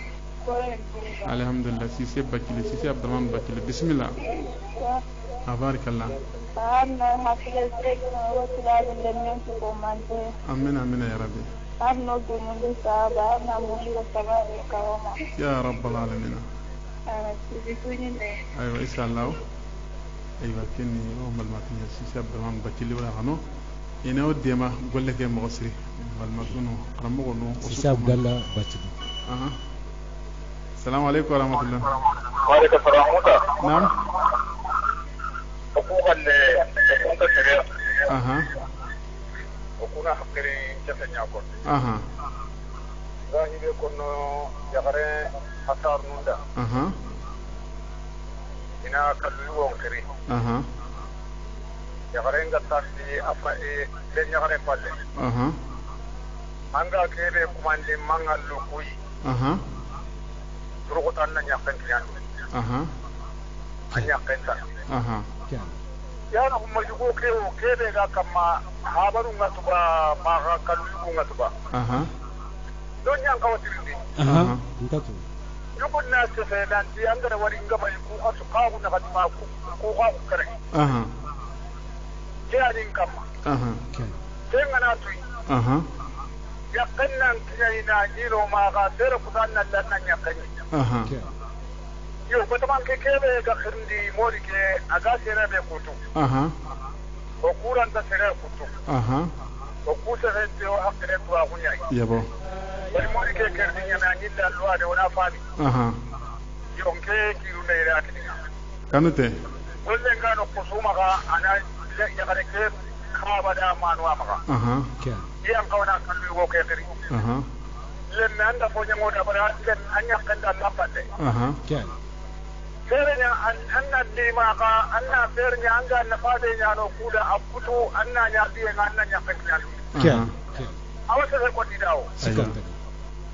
alhamdulillah sisi bakil sisi abdurrahman bakil bismillah barakallah amin amin ya rabbi يا رب العالمين أيوة إن شاء الله أيوة كني يوم الماتين سيسي عبد الرحمن بكيلي ولا غنو إنا وديما قول لك يا مغسري الماتونو رمغنو سيسي عبد الله بكيلي السلام عليكم ورحمة الله وعليكم السلام ورحمة الله نعم حقوق المنتشرة وكنا حقري جفن يعقل ظاهر يكون يغري حصار نوندا هنا كلو وكري يغري نغتاسي أفائي لن يغري فالي أنغا كيري كمان لمن اللوكوي ترغط أننا نيقن كيان أن يقن سنة yana kuma yugo kebe ga kama habaru ngatuba ma kalu yugo ngatuba don yan kawatirindi ntatu yugo na se dan ti angara wari ngaba ku asu kawu na kadima ku ku kare yani kama kenga na tui yakanna kiyina jiro ma ga sere kudanna lanna nyakani yo ko taman ke kebe ga khirndi mori ke aga sere be kutu o kuran ta sere kutu o kuta rente o akre to agunya yabo bari mori ke kerdi nyana nyilla lwa de wona fami yo ke kiru ne ra kidina kanute wolle ngano kusuma ga ana ya gare ke khaba da manwa maka yan kawana kan go ke kiri len nanda ko nyango da bara len anya kan da lapate fernya anna di maka anna fernya anga na fade nyano kuda aputu anna nya biye anna nya feknya awasa ko di dawo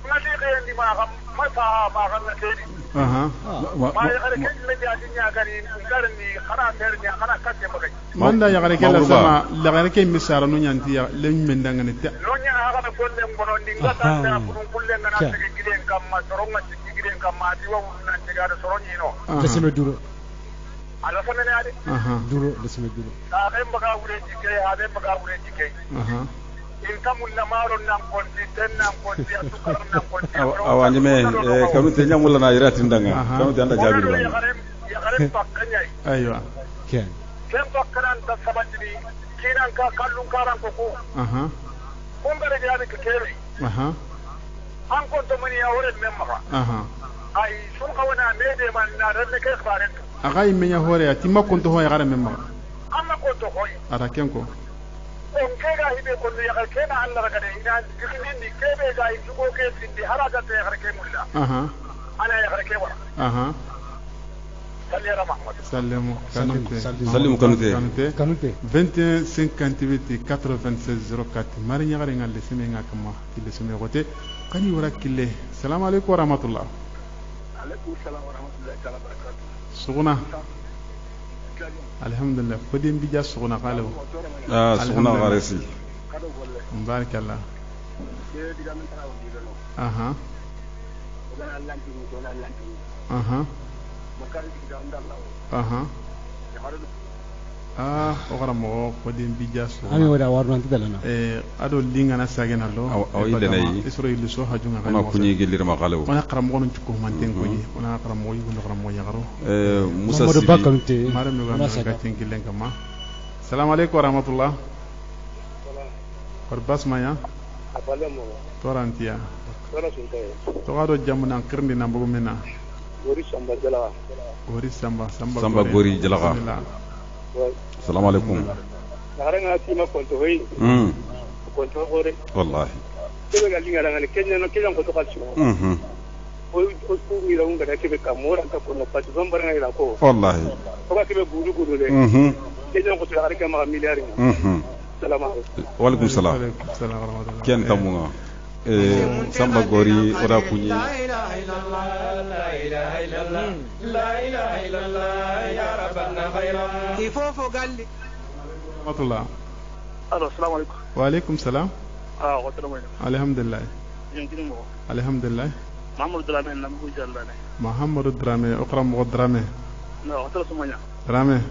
ngati ke ndi maka mata maka na kedi ma ya gare ke le ya dinya gari garni khana fernya khana kasse bagay manda ya gare ke la sama la gare ke misara no nyanti ya le mendanga ne ta no nya aga ko le ngono ndinga tan da kulle ngana tege gilen kam ma soronga gilen kam ma diwa na tega da soronyi no desime duro ala fana ne ade duro desime duro ta ben baga wure jike ha ben baga wure jike in kamul na maro nan konti ten nan konti atukar nan konti awani me kanu te nyamulla na iratin danga kanu te anda jabiru ya gare pakkanya aywa ken pakkanan ta sabatini kinan ka kallun karan ko kun gare ya ne kere an konto mani ya hore memma ai sun kawana mede man na ranne ke khbaren aga imenya hore ya timma konto ho ya gare memma amma konto hoy ara kenko on kega hibe ko ya ga kena Allah ga dai ina cikin ni kebe ga yugo ke sindi haraga te ya ga ke mulla ana ya ga ke wa Salam kanute 21 58 96 04 mari nyagare ngal lesime ngakama lesime gote kani wara kille assalamu alaykum wa rahmatullah alaykum assalam wa rahmatullahi wa barakatuh suguna alhamdulillah fodin bija suguna qalo suguna garesi barakallah o gara mo ko den bijaso ami wada warno antidalana ado linga na sagena lo aw ilenay isro ilu so hajunga ona kunyi gelir ma galaw ona qaram mo ko manten ko ni ona qaram mo yugo qaram mo yagaro musa sibi mare me ga ka tingilen kama assalamu alaykum wa rahmatullah bas maya torantia to gado jamuna kirndi na mbugo mena gori samba gori jalaga assalamu alaykum nagaranga tima konto hoyi konto gore wallahi kebe galinga ngani kenya no kenya konto kalcho o ko mira unga da kebe kamora ka kono pati zombara ngai ko wallahi ko ka kebe gudu le kenya konto gara ka ma miliyari salamu alaykum wa alaykum salam ken tamunga samba gori ora kunyi la ilaha illallah la ilaha illallah la ilaha illallah ya rabbana khayra ifofo galli rahmatullah assalamu alaykum wa alaykum salam what's wrong alhamdulillah yengini mo alhamdulillah Muhammad Drame nam ko jallane Muhammad Drame okram mo Drame no hotel sumanya Drame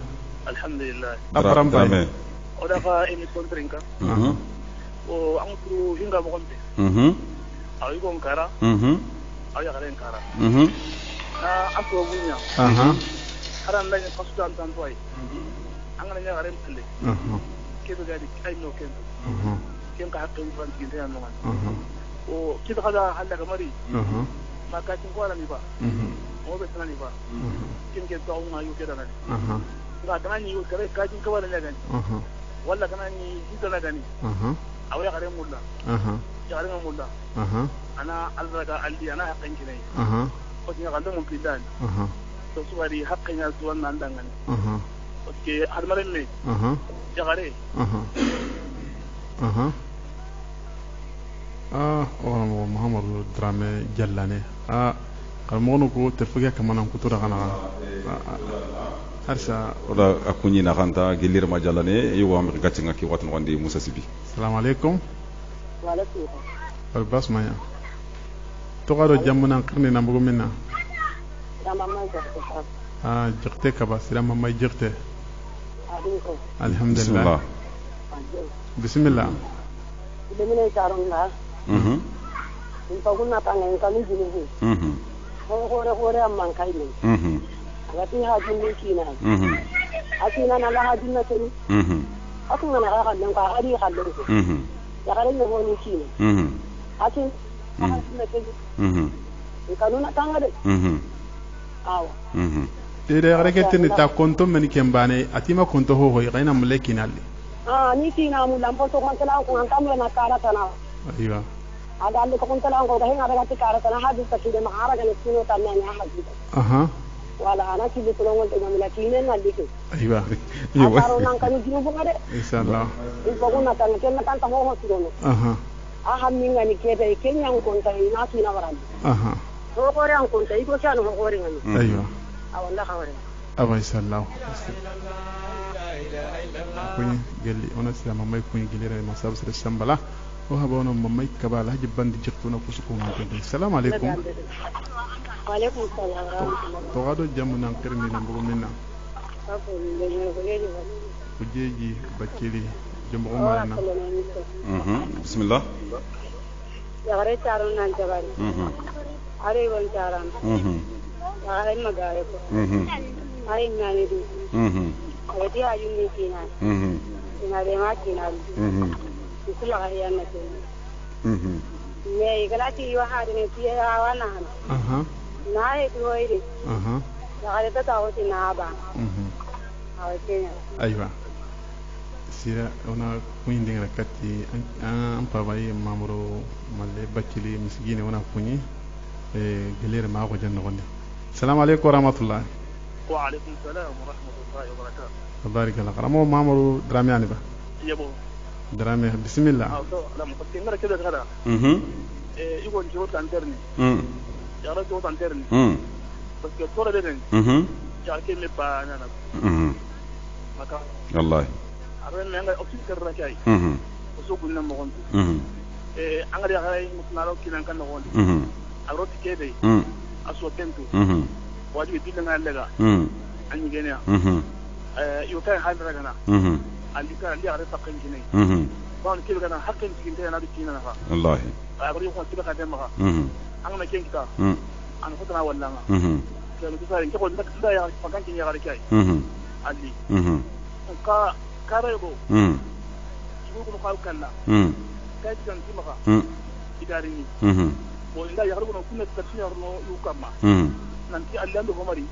alhamdulillah Drame oda fa emission trinka o amutru hinga mo konte ayi ko ngara ayi garen kara aso bunya aran dañu fastan tan toy angana nya garen tele kebe gadi ay no ken ken ka hakki ban ginde no man o kida kada halla kamari ma ka tin ko ni ba mo be tan ni ba ken ke taw ma yu keda na ga tan ni yu kare ka tin ka wala ne gani wala kana ni hidana gani awya garen mulla jaringa mulla ana alraga aldi ana haqqin kinai ko tinga kallo mun pidan to suwari haqqin ya zuwan nan dangan oke har maren ne jagare o Muhammad Drame jallane kalmono ko te fuga kamana ko tura kana harsa oda akunyi na kanta gelir ma jallane yo am gatinga ki watno wandi musa sibi assalamu alaykum wa alaykum bas maya to gado jamuna qarni na mbugo minna jikte kaba silama may jikte alhamdulillah bismillah demine taron la in paguna tangen kami jini hore amman kai ne agati hajin ne kina akina na la hajin na tani akuna na ga kan ka ari hallo ya garin ne woni kina akin hajin na tani kanuna tangade awa dede gareke ni ta konto men kembane atima konto ho hoy gaina muleki nalli ni kina mu lampo to kon tala ko antam na kara tana aywa ada alle ko kon tala ko gaina daga ti kara tana hadu takide ma ara ga sino tanna ni hadu wala ana ki bi tolong to ngamila kine na dike aywa aro nan kan jinu ngade inshallah ko ko na tan ken tan ta ho ho sino minga ni kete kenya ko tan na kina warandi ko ko ran ko tay ko sanu ko rin ngani aywa awalla khawre aba inshallah kuni gelli ona sima may kuni gelire ma sab sir sambala o habono mamay kabala jibandi jektuna kusuko ngante assalamu alaykum wa alaykum assalam to gado jamuna kirni na mbugo minna kujeji bakili jumbo marna bismillah ya gare taron nan jabari are won taran are magare ko are nyane du wadi ayuni kina ina de ma kina isla ga yana ke ne galati wa hade ne tiya wana na e doire ya gare ta tawo tina ba aywa sira ona kuindi rakati an pavai mamro malle bakili misgine ona kunyi gelere ma ko janno gonde assalamu alaykum wa rahmatullah wa alaykum assalam wa rahmatullahi wa barakatuh barakallahu karamo mamro drame ani ba yebo drame bismillah la mo ko ngara kebe gara igo jiwo tanterni ya ra jiwo tanterni parce que tore de ya ke me pa nana maka wallahi arwen nga oxygen rakai so kunna mo gonto angari hay musnalo kinan kan no gonto aroti kebe aso tentu wajibi dilanga lega anyi genya yo tay hadra gana alika li ara takin jinay bon kebe gana hakken tiginte na dikina na wallahi agri ko tiba ka demma an na kenkita an fotana wallanga kebe tsari ko da ya fakan kin ya gare kai ali ka karebo ko ko kala kai jan timaka idarini bo inda ya rubuno kunna tafsir no yukama nanti allando homari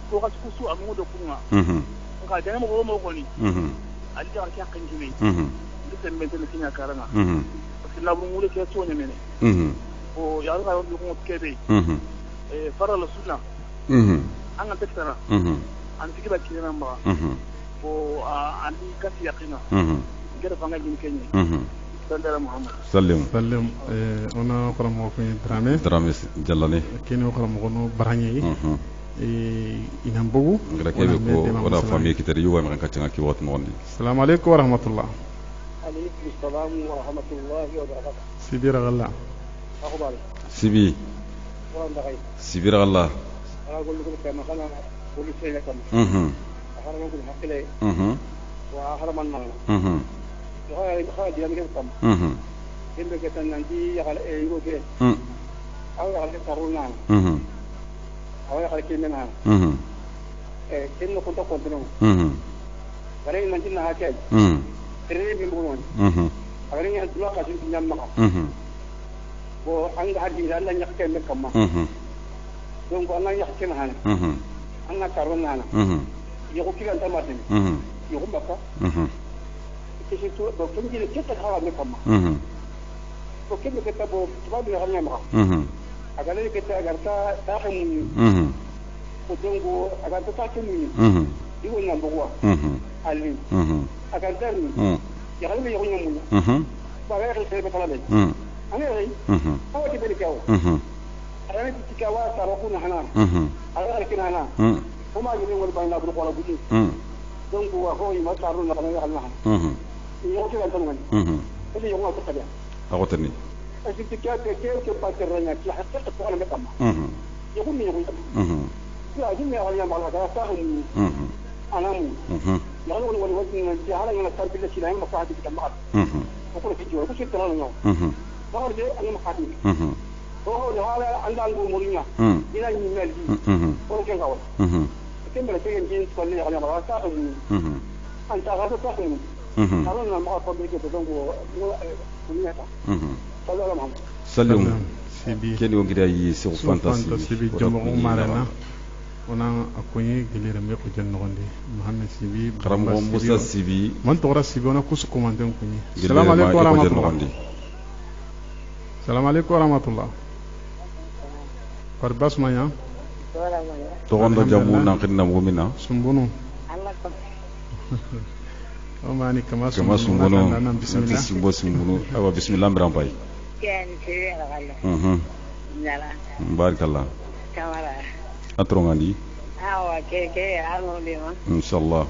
ko ka su amu do kunga ka da mo ko ni ali ta ka kan jimi dukkan men tan kinya karanga sila bu mu ke to ne mene o ya rubuno ko kebe fara la sunna an ga taktara an tikiba kina ba o an kasi yakina gere fanga jimi kenye سلم ona ko mo ko drame jallane kene ko mo no baranye ina mbogu ngra kebe ko wala famille kitari yuwa mi kan tanga ki wat nondi assalamu alaykum wa rahmatullah alaykum assalam wa rahmatullahi wa barakatuh sibira galla akhbari sibi wala ndagay sibira galla agol ko kama kana ko sey nakam harama ko hakile wa haraman nan خالد يا مكان طم كم بكتن عندي على يقول كده أو على كارونا أو على كيمنا كم كنت كنتنو غير من جنا هكذا ترى بيقولون غير يعني دلوا كاشين تنام معه وعند حد يلا يحكي مكما يوم قلنا يحكي معنا أنا كارونا يقول كده أنت ما تني يقول بكا كيشي تو دو كنجي كيتا خاوا مكما تو كيما كتا بو تبادو يغني معه اغالي كتا اغارتا تاخمني ودونغو اغارتا تاخمني يقول نان بووا علي اغارتني يغني يغني مو بابا يغني سيبا طلبي انا ري هو كي بيركاو انا تيكاوا تاروكو هنا انا كنا هنا هما يقولون ولا باينا بروح ولا بيجي دونغو هو ما صاروا لنا يغني يوكي أنت من اللي يوم أتقبل أقولني أجل تكاد كيف باترنا في حقيقة وأنا مقام يقول لي لا جميع الأيام على هذا فاهم أنا مو يقولون والوزن جهلا من الصار بالله شيء لا مصاحب الجماعة وكل في جوا كل شيء ترى اليوم ما أرجع أنا مخاطب هو هذا عند المورينيا إلى المال دي ولا كان قول كمل تيجي جين تقولي على ما فاهم أنت هذا فاهم أنا ما أقول لك تدعو سلم كني وغيري سو فانتاسي سيبي جمعو مارنا wana akonye gilere me ko jan nogonde Mohamed Sibi karamo Musa Sibi man to Sibi ona kusu komanden kunyi assalamu alaykum wa rahmatullah assalamu alaykum wa rahmatullah karbas manya to gondo jamu na khidna mumina sumbunu Omani kama sumbono bismillah sumbono awa bismillah mrambai كان سيرة غلا نلا barakallah كمرة atrongandi كي أرنو ليما إن شاء الله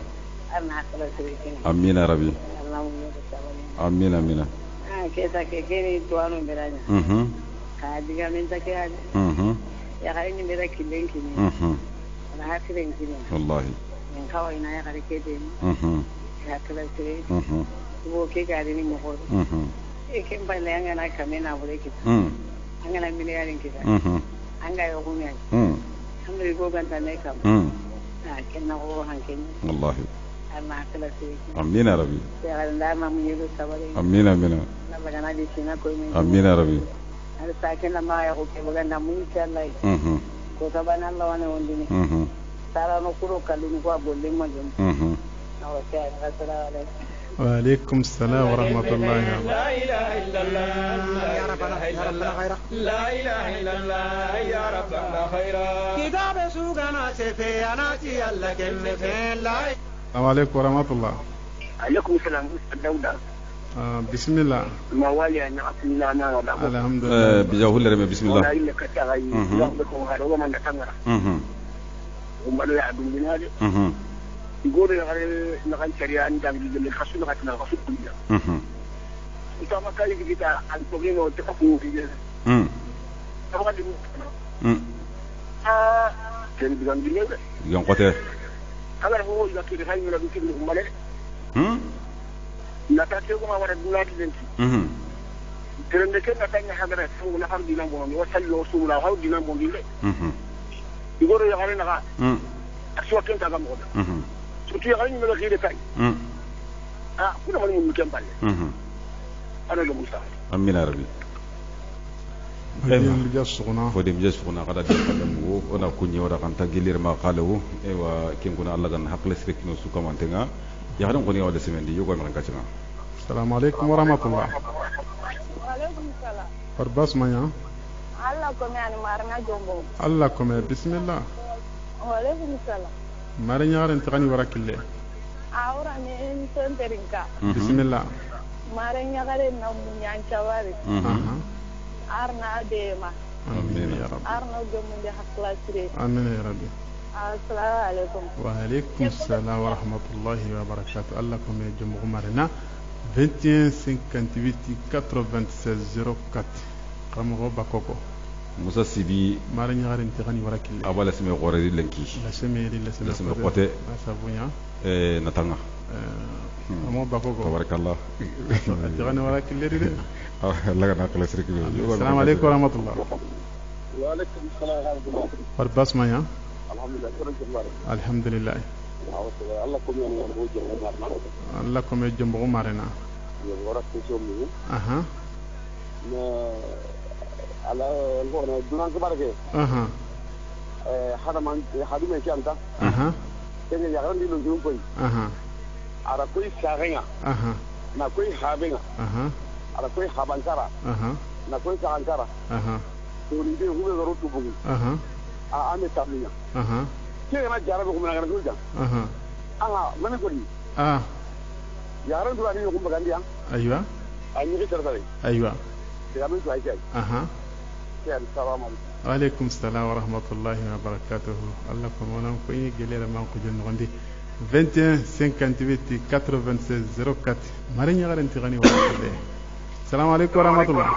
أرنا حتى سويتين آمين يا ربي اللهم آمين كيسا كيني توانو برانا هذه من تكاد يا خليني برا كلين كني أنا هكذا كني والله من خوينا يا خلي كده هكذا سويت هو كي قاعدين مخور كم بالله أنا كمان أقول كده أنا مليارين كده أنا يقولون الحمد لله كان تناكم كنا هو هنكين والله أنا أكل سويت آمين يا ربي يا الله ما ميلو سبارين آمين آمين لا بجانا ديشنا كوي من آمين يا ربي أنا ساكن لما يقول بجانا مين شالله كتبنا الله وانا وندني ترى نقولوا كلمة قابل لما جم نوشة السلام عليكم وعليكم السلام ورحمة الله لا إله إلا الله يا ربنا خيرا لا إله إلا الله يا ربنا خيرا كتاب سوقنا سفي أنا تيلا كم في الله السلام عليكم ورحمة الله عليكم السلام داوود بسم الله ما والي أنا أصلنا أنا ولا الحمد لله بجاهل لما بسم الله ولا إلا كتاعي لقبكم هذا وما نتمر وما له يعبد من هذا يقول نغن شريان دام اللي خشوا نغتنا خشوا كلنا أنت ما كان يجي كده عن طريقه وتقفوا في abadi ken bigan dinge yan qote ala ho ila kiri hay ngala dukiri umale na ta ke ko ma wara dinati denti terende ken na tanya hadara fu na har dinan bon wa sallu sumula haw dinan bon dile igoro ya gare na ga aswa ken ta ga mo surtout ya gani mala khire kai kuna wani mun ken balle ana ga musa amina rabbi fodem jas suguna kada de kalamu ona kunyi wada kan tagilir ma qalu ewa kin kuna Allah gan hakle srik no su kamantenga ya hadan koni wada semendi yugo man kacanga assalamu alaikum wa rahmatullah wa alaikum salam farbas manya Allah ko me ani marna jombo Allah ko me bismillah wa alaikum salam marnya ran tani warakille awra ne senterinka bismillah marnya gare na munyan chawari arna dema amin ya rabbi arna gomunde hakla sire amin ya rabbi assalamu alaikum wa alaikum assalam wa rahmatullahi wa barakatuh Allah ko me jomo marna 21 58 96 04 kamo bakoko musa sibi marnya garin tigani warakille abala sime qoredi lenki la seme qote sabunya natanga amo bakoko tabarakallah tigani warakille ride Allah kana kala sirki assalamu alaikum wa rahmatullah wa alaikum assalam wa rahmatullah farbas manya alhamdulillah Allah ko me jombo marena aha na ala ngona dunan ko barke aha hada man hadu me kianta aha kenya ya ran dilo jum koy aha ara koy sagenga aha na koy habenga aha ara koy habankara aha na koy sahankara aha to ni de hube garo tu bugu aha a ame tamiya aha ke na jarabe ko na ko ja aha aha man ko ni ah yaran duani ko magandi ya aywa anyi ke tartare aywa ya min to ay aha ya assalamu alaikum wa alaikum assalam wa rahmatullahi wa barakatuh Allah ko monan ko yi gelere man ko jonno gondi 21 58 96 04 mari ñagaran ti gani wa assalamu alaikum wa rahmatullah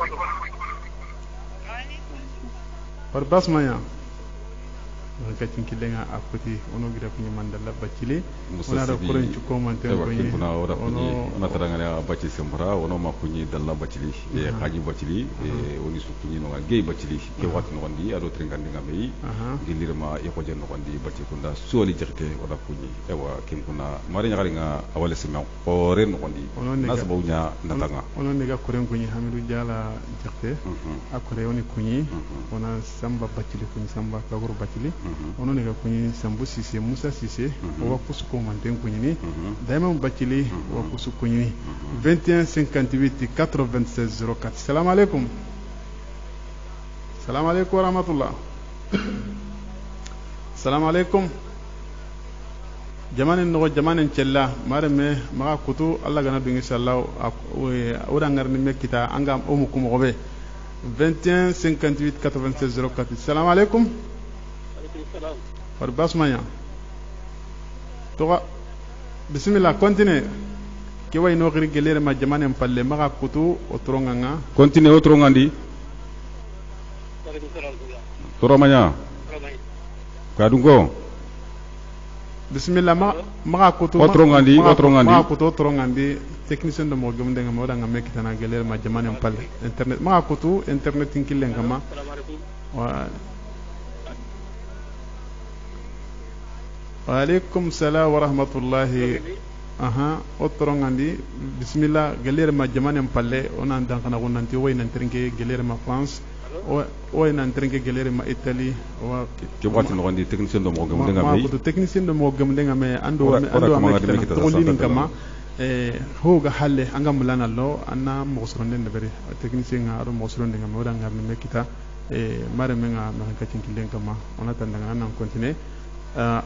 par basmaya on kacin kilenga akoti ono gira kunyi mandala bacili ona da kuren ci commenter ko yi ona tarangana bacci sembra ono ma kunyi dalla bacili e haji bacili e oni su kunyi no gay bacili ke wat no gondi ado tringandi ngami dilir ma e ko jenno gondi bacci kunda soli jexte wala kunyi e wa kim kuna mari nyari nga awale sima o ren gondi nasbu nya natanga ono nega kuren kunyi hamidu jala jexte akore oni kunyi ona samba bacili kunyi samba kaguru bacili ono nega kunyi sambu sise musa sise o wa kusu ko manten kunyi ni daima bacili wa kusu kunyi 21 58 96 04 salam alaikum wa rahmatullah salam alaikum jamanen no jamanen cella mare me maga kutu Allah gana dungi sallahu o da ngarni me kita anga o mu ko be 21 58 96 04 salam alaikum par basmanya toga bismillah continue ke way no giri gelere ma jamanen palle maga kutu o tronga continue o trongandi toromanya kadungo bismillah maga kutu o trongandi maga kutu o trongandi technicien de mo gum de ngam wada ngam mekitana gelere ma jamanen palle internet maga kutu internet tinkille ngama wa alaikum salam wa rahmatullahi aha otron andi bismillah galere ma jamanen palle onan dan kana gonanti way nan trinke galere ma France o nan trinke galere ma Italie o ke wati no gondi technicien do mo gam de ngam ma ko technicien do mo gam de ngam ando to lini kama ho ga halle anga mulana lo anna mo soronden de bari technicien nga ado mo soronden ngam wada ngar ne kita mare menga no kacin kilen kama ona tan daga nan continue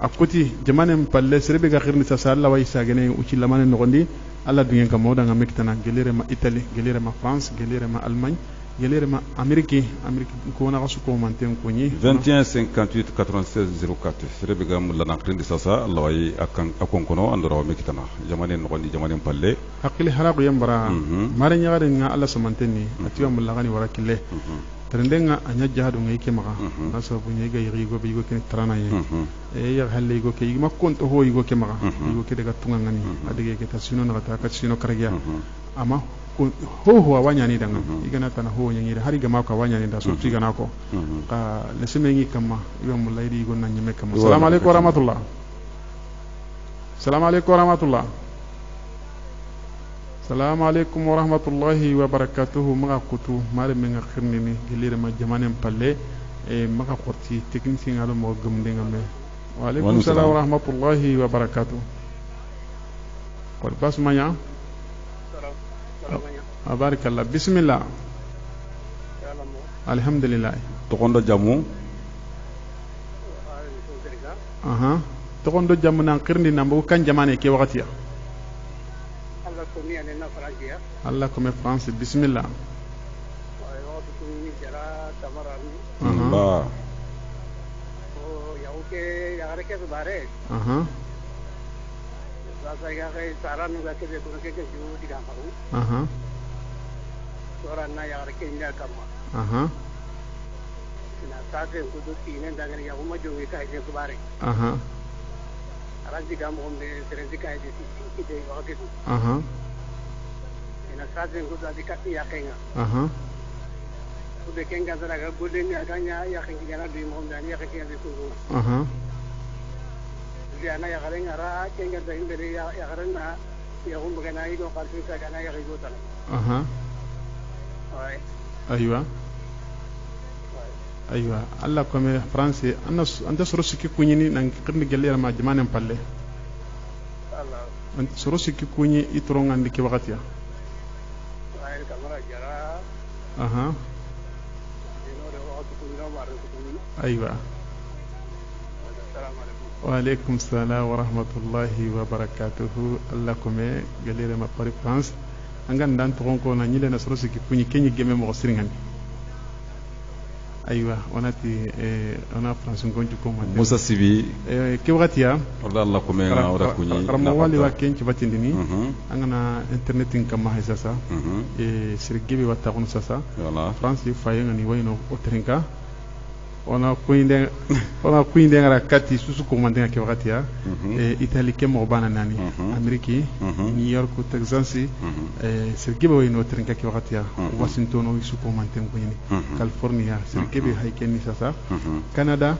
akoti jamanen palle serbe ga khirni sa sala way sagene uci lamane no gondi alla dungen kam moda nga mektana gelere ma Italie gelere ma France gelere ma Allemagne gelere ma Amerique ko na rasu ko manten ko ni 21 58 96 04 serbe ga mulla na khirni sa sa alla way akon kono andoro mektana jamanen no gondi jamanen palle hakili haraqu yambara mare nyaade nga alla samanteni atiwa mulla gani warakille trendenga anya jahadu ngai ke maka naso bunya ga yigo be yigo ken trana ye ya halle yigo ke yima konto ho yigo ke maka yigo ke daga tunga ngani adige ke tasino na ta ka sino karagya ama ho wanya ni danga igana tana ho nyanyi hari ga maka wanya ni da so tiga nako ka lesime ngi kama ibe mullaidi yigo na nyime kama assalamu alaikum wa rahmatullah assalamu alaikum wa rahmatullah assalamu alaikum wa rahmatullahi wa barakatuh maga kutu mare menga khirnini gelire ma jamanen palle e maga qorti technicien alo mo gumde ngame wa alaikum assalam wa rahmatullahi wa barakatuh qol basmanya abarakallah bismillah alhamdulillah to kondo jamu to kondo jamu nan khirni nambo kan jamane ke wakati Allah come France bismillah ba ina sajen gudu adi kati ya kenga ude kenga zara ga gudu ni aganya ya kenga gana di mo ndani ya kenga di suru dia na ya garenga ra kenga da imbere ya garena ya hum gana ido qalbi sa gana ya gido tan aywa alla comme france anda soro sikki kunyini nan kirni gelle ma jamanen palle Allah anda soro sikki kunyi itronga ndiki wakati ya أيوة وعليكم السلام ورحمة الله وبركاته اللهم قليل ما بارك فرانس أنغان دان تغنكو نانيلة نسروسي كي كيني جمي مغسرين أيوة وناتي أنا فرانس نكونجو كوما موسى سيبي كي وقتيا الله كومي ورا كوني رموالي واكين تباتين ديني أنا إنترنتين كما هي ساسا سرقيبي واتاقون ساسا فرانس يفاين أني وينو أترينكا ona kuinde ngara kati susu ko mandenga ke wakati ya Italie ke mo bana nani Ameriki New York Texas sirgibe wayno trinka ke wakati ya Washington o susu ko manten ko ni California sirgibe haykeni sasa Canada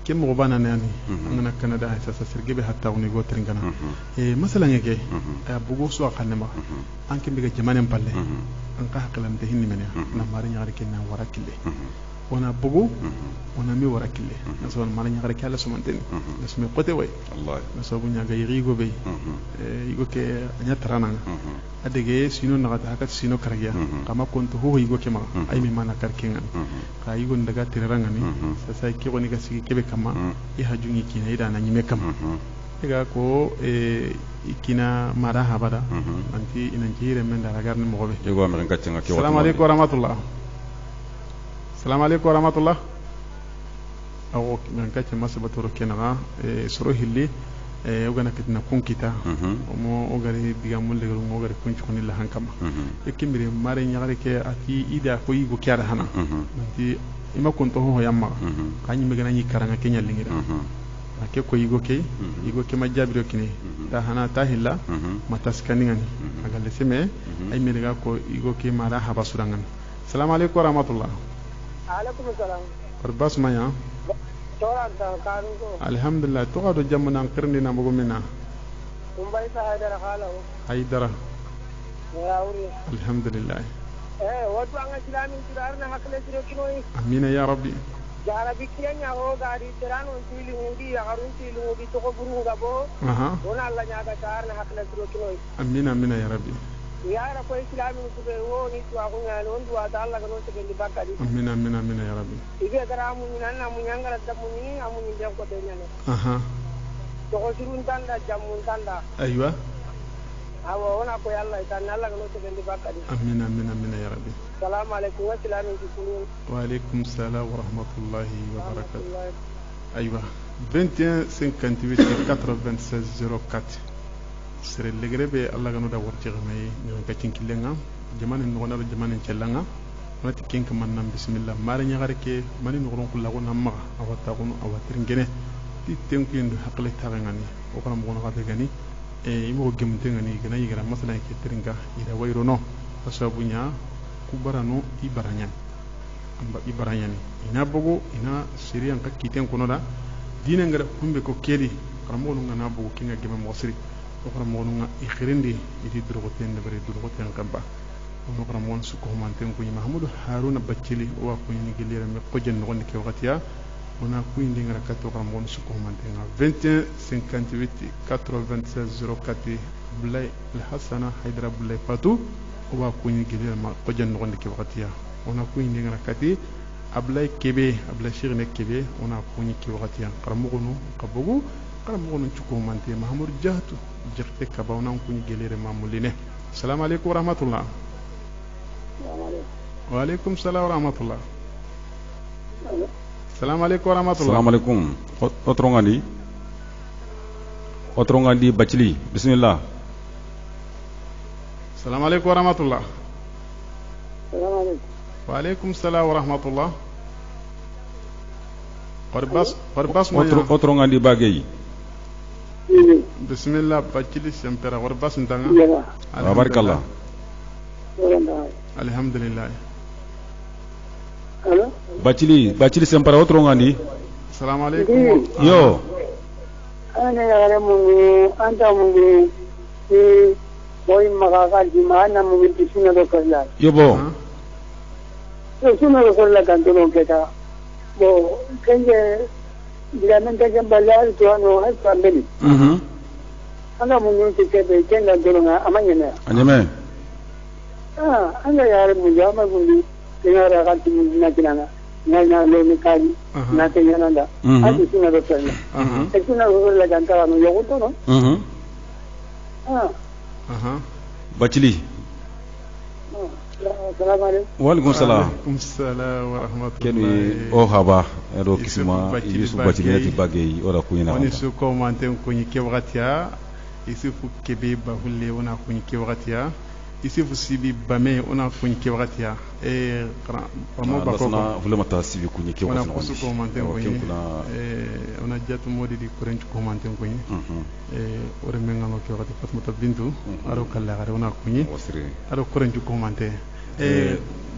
ke mo bana nani ngana Canada sasa sirgibe hatta woni go trinka na masala ngeke bugo so kanema anke biga jamanen palle an ka hakalan de hinni mena na mari nyaari ke na warakille ona bugu ona mi warakille naso mala nyaare kala sumanteni nasmi qote way allah naso bunya ga yigo be yigo ke anya tarana adege sino nagata hakat sino karagya kama konto ho yigo ke ma ay mi mana karkenga ka yigo ndaga tiranga ni sasa ki woni ga sigi kebe kama i hajungi kina ida na nyime kama ega ko ikina mara habada anti ina jire men dara garni mo be yigo am renga cenga ki wa assalamu alaykum wa rahmatullah السلام عليكم ورحمة الله أو من كاتب مسبة روكينا سروه اللي وجانا كتنا كون كتا ومو وجاري بيجامل لغير مو وجاري كون شكون الله هنكما يكمل مارين يغاري كأتي إذا كوي بكيار هنا أنتي إما كنت هو ياما كاني مجانا يكرنا كينيا لينغيرا أكيد كوي يجوكي ما جاب روكيني تهنا تاهلا ما تسكنيني أقول لسمة أي ميرجع كوي يجوكي مارا حباسورانغان السلام عليكم ورحمة الله عليكم السلام قرباس مايا الحمد لله تقعد جمنا نقرني نمغو منا كمبايسا هيدرا خالو هيدرا يراوري الحمد لله ودو أنا سلامي سلارنا حقل سيركنوي أمين يا ربي جارا بكيان هو غادي تران ونسيلي ودي يغارون سيلي ودي تقبرون غابو ونا الله نياغا سارنا حقل سيركنوي أمين أمين يا ربي يا رب الإسلام سبحانه وتعالى نقول دعاء الله كنوع سكين دبكة دي أمين أمين أمين يا ربي إذا كرا أموني أنا أموني أنغرا تأموني أموني جام كتير تقصيرون تاندا جامون تاندا أيوة أنا كوي الله يتعالى الله كنوع سكين دبكة دي أمين أمين أمين يا ربي السلام عليكم والسلام عليكم وعليكم السلام ورحمة الله وبركاته أيوة 21 58 96 04 sere legre be alla gano da warti gamay nyon ka cinkilenga jamane no wona jamane cellanga onati ken kam nan bismillah mara nyagare ke mani ngoron kula ko namma awata ko awatir ngene ti tenku yendu hakle tarangani o kana mo ngona be gani imo gemte ngani gana yigara masala ke teringa ida wayro no asabunya ku barano ibaranya amba ibaranya ni ina bogo ina siriyan ka kiten kono da dina ngara kumbe ko kedi karamo ngana bogo kinga gema mo siri o karamo nga ikhirindi iti drogoten de bare drogoten kamba ono karamo su ko manten ko Mahamadou Haruna Bathily o wa ko ni gelira me ko jen no ke wakatiya ona ku indi ngara kato karamo su ko manten 21 58 96 04 Blay al Hasana Haidara Blay Fatou o wa ko ni gelira ma ko jen no ke wakatiya ona ku indi ngara kati Ablay Kebe Ablay Shirne Kebe ona ko ni ke wakatiya karamo no kabogu karamo no ko manten Mahamadou Jahatu jirte kaba ona ko ni gelira mamuline assalamu alaikum wa rahmatullah وعليكم السلام ورحمة الله السلام عليكم ورحمة الله السلام عليكم Otrongandi Bathily بسم الله السلام عليكم ورحمة الله السلام عليكم وعليكم السلام ورحمة الله Orbas Otrongandi Bagay بسم الله Bathily sempera Orbas ntanga بارك الله alhamdulillah Hello? Bathily sempara Otrongandi assalamu alaikum yo ana yare mungu anta mungu ni boy magaka di mana mungu tisina do kala yo bo suna do kala kan to keta bo kanje dilamen ka jambala to ano hay pambeni ana mungu tikebe kenga dolonga amanyene anyame anga yare mujama gundi ngara kanti na kinana na lo ni kali na kenyana da ati sina do tsana sina do la ganta no yogo to no Bathily assalamu alaikum wa alaikum salam wa rahmatullahi keni o haba ero kisma Yusuf Bathily ti Bagay ora kuina woni su ko manten ko ni ke wakatia isufu kebe ba hulle wona ko ni ke wakatia isifu sibi bame ona kunyi ke wakatia ramo bako na vule mata sibi kunyi ke wakatia ona kusu ko manten ko ni ona jatu modi di kurench ko manten ko ni ore menga no ke wakati Fatmata Bintu aro kala gare ona kunyi aro kurench ko mante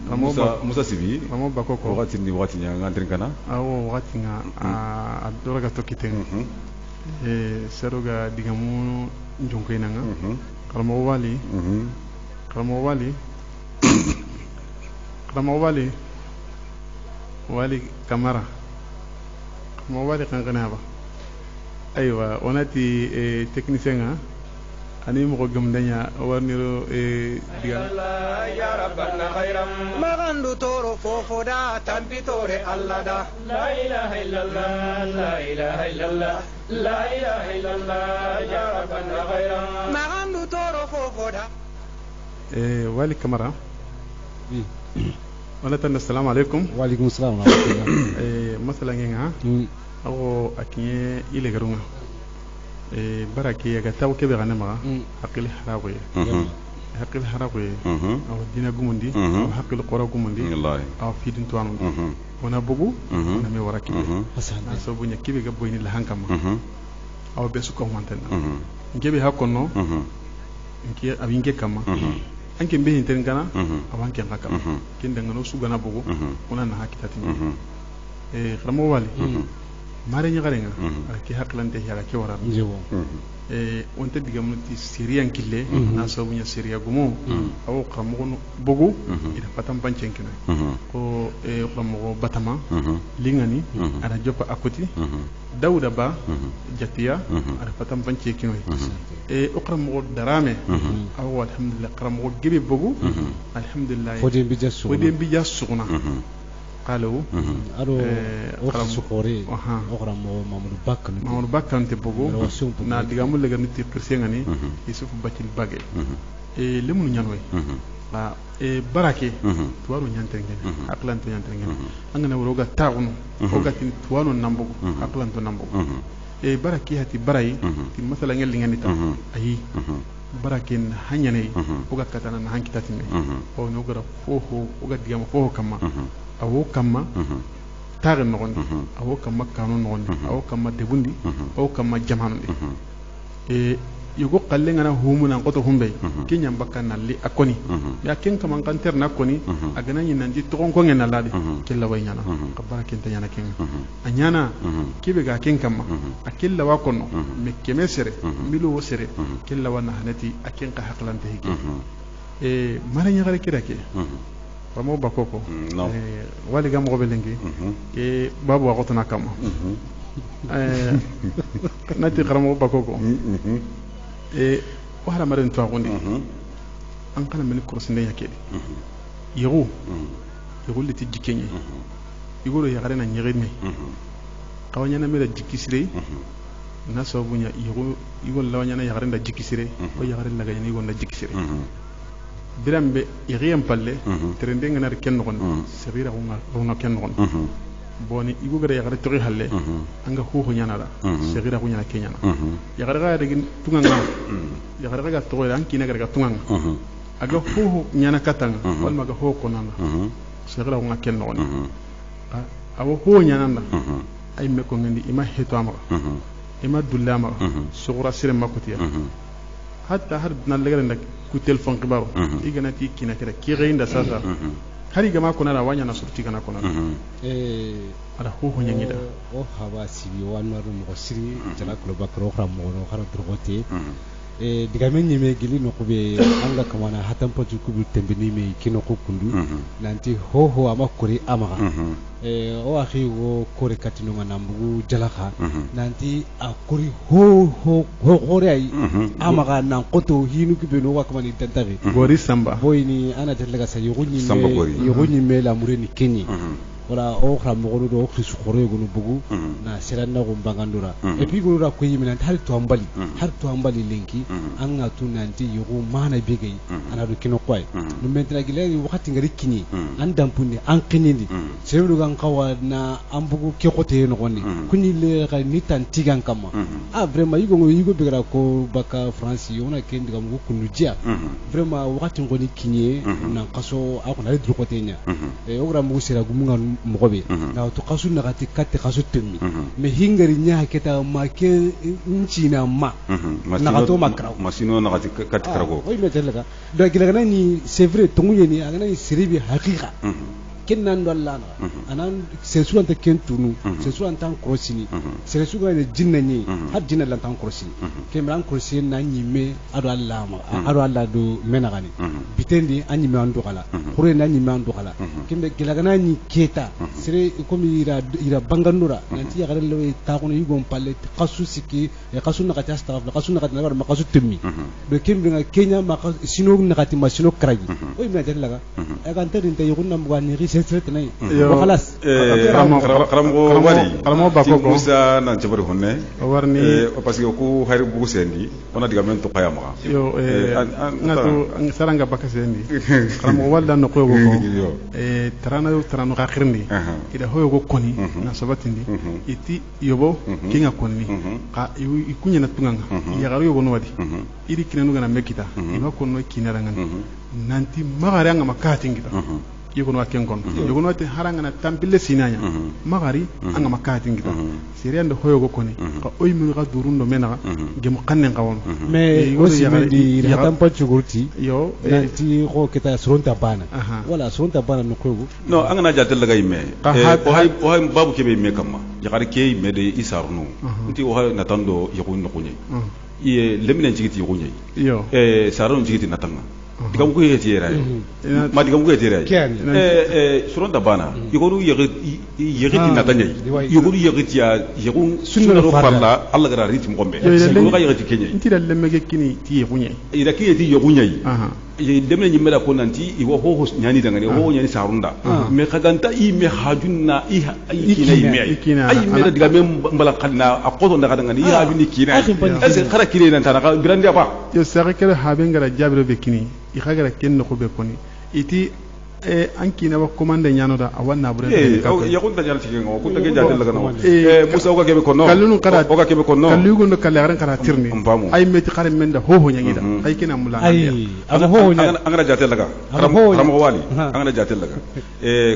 ramo Musa sibi ramo bako ko wakati ni wakati nya ngandrin kana awo wakati nga adora ga tokiten saroga digamu njonko inanga ramo wali Ramo wali kamara Ramo wali kankana ba aywa onati technicien ani mo ko gam danya warniro diga ya rabbana khairam magandu toro fofo da tambi tore alla da la ilaha illallah la ilaha illallah la ilaha illallah ya rabbana khairam magandu toro fofo da والي كاميرا ولا تن السلام عليكم وعليكم السلام ورحمه الله مثلا هنا او اكي الى غرونا بركي يا تاو كبي غنما حقل حراوي حقل حراوي او دينا غومندي او حقل قرا غومندي والله او في دين توانو وانا بوغو انا مي وراكي حسن سو بني كبي غبويني لهانكم او بيسو كومانتن نجيبي هاكونو nke abinge kama anke mbe hinten kana abanke ngaka kende ngano sugana bogo ona na hakitati ramo wali mare nyagare nga ke haklante yaga ke wara onte digamuti siriyan kille na sabunya siriya gumo awo qamo bogo ida patam panchenkino ko qamo batama lingani ana jopa akoti dawda ba jatiya ada patam panchenkino اقرم درامه او الحمد لله قرم جيبي بوغو الحمد لله ودين بيجا سونا قالوا ارو اقرم سكوري اقرم مامور باكن تبوغو نا ديغامول لغا نتي كرسيغاني يوسف Bathily Bagay لمن ñanoy barake tuwaru ñantengen aklanto ñantengen angana woga taawno ogatin tuwano nambugo aklanto nambugo baraki hati baray ti masala ngel ngani ta ayi barakin hanyane uga katana na hankitatin o no gara foho uga digama foho kama awo kama tarin nogondi awo kama kanun nogondi awo kama debundi awo kama jamanundi yugo qalle ngana humuna qoto humbe kinya mbaka nalli akoni ya ken kama kanter na koni agana nyina ndi to ko ngena ladi killa way nyana qabara ken tanyana ken anyana kibe ga ken kama akilla wa kono me kemesere milu wosere killa wana hanati aken ka haqlante hiki mara nyagare kirake ramo bakoko wali gam go belengi babu wa qotna kama nati ramo bakoko wala maren to agundi an kana mel kursin da yake yego liti jikenye yego ya garena nyere me kawanya na mera jikisire na sobunya yego lawanya na ya garena jikisire o ya garena ga yego na jikisire birambe yegem palle trende ngana ken non sabira ko ken non boni igu gara yagare tori halle anga ho nyana la segira ko nyana kenya na yagare ga de tunganga yagare ga to ran kina gara tunganga aga ho nyana katanga wal maga ho konanga segira ko ngaken non awo ho nyana na ay me ko ngandi ima heto amara ima dullama sugura sire makotiya hatta har nan legare ndak ku telefon kibaro iganati kina kira ki reinda sasa hari gama kuna la wanya na surti kana kuna ala ho nyangida o hawa sibi wanwaru mo siri jala ko bakro khram mo no khara drogote diga men nyime gili no kube anga kamana hatan potu kubu tembini me kino ko kundu nanti ho amakuri amaga o akhi wo kore katino manambu jalakha nanti akuri ho hore ay amaga nan qoto hinu kube no wakamani tantari gori samba boyni ana telega sa yuguni me la mureni kenyi wala o khram mo do o khisu khore gonu bugu na siranna go mbangandura e puis gonu ra ko yimina har to ambali lenki anga tu nanti yugo mana bege ana do kino kwai no mentra gileni wakati ngari kini an dampundi an kinindi seru gan kawa na ambugu ke khote no gonni kuni le ga ni tan tigan kama vraiment yugo bigara ko baka france yona kendi gam go kunu dia vraiment wakati ngoni kinye na kaso akona le drokote nya e ogra mo sera gumunga mogobe na to kasu na gati katte kasu temmi me hingari nya keta make nchina ma na gato makra masino na gati katte karago oy metelga do gilagana ni c'est vrai tonguye ni agana ni seribi haqiqa kennan do Allah anan c'est souvent te kentunu c'est souvent tan crossini c'est souvent de jinnani har jinna lan tan crossini kemran crossini na nyime ado Allah ma ado Allah do menagani bitendi anyi me ando kala khore na nyi me ando kala kembe gilagana ni keta sere komi ira bangandura nanti ya garelo ta kono yugo palle qasu siki e qasu na kata staff la qasu na kata na qasu temmi do kembe nga Kenya ma sino na kata ma sino kragi oy me jalla ga kan tedin te yugo na mbani setnay khalas karamo wali bako musa nan jabar honne warni parce que ko hayr bugu sendi ona diga men to qayama yo ngatu saranga baka sendi karamo wala no ko tarano gakhirni ida hoyo go koni na sabatindi iti yobo kinga konni ka ikunya na tunganga ya garo yobo no wadi iri kinanu gana mekita ima konno kinaranga nanti magare anga makati ngita yugo waken kon yugo no te haranga na tambile sinanya magari anga makati ngita siriande hoyo go koni ka oy min ga durundo mena gem kannen qawon mais aussi mendi hatam pa chugurti yo nanti ko keta sronta bana wala sronta bana no ko no anga na jatel daga yimme o hay babu kebe me kama yakar ke me de isarno nti o hay natando yugo no kunye iye lemine jigiti yugo nye yo saron jigiti natanga digam ko yeti yera ma digam ko yeti yera suronta bana yugo yegiti natanya yugo yegiti ya yugo sunna ro parla alla gara rit mo gombe yugo ga yegiti kenye nti dal lemege kini ti yugunye ida kiyeti yugunye demne nyi meda ko nanti iwo ho nyani daga ne ho nyani sarunda me kaganta i me hajunna i kina ay me diga me mbala kalna akoto daga daga ni ya bini kina ese khara kire nan tanaka birandi apa yo sare kere haben gara jabiro be kini i khagara ken no ko be koni iti anki na ba komanda nyano da awan na bure ya kunta nyal tigi ngo kunta ge jadel laga no musa oga kebe konno kallunu kara oga kebe konno kallugo no kallaran kara tirni ay meti xare menda ho ho nyangida ay kina mula ay ama ho nya angana jadel laga ram wali angana jadel laga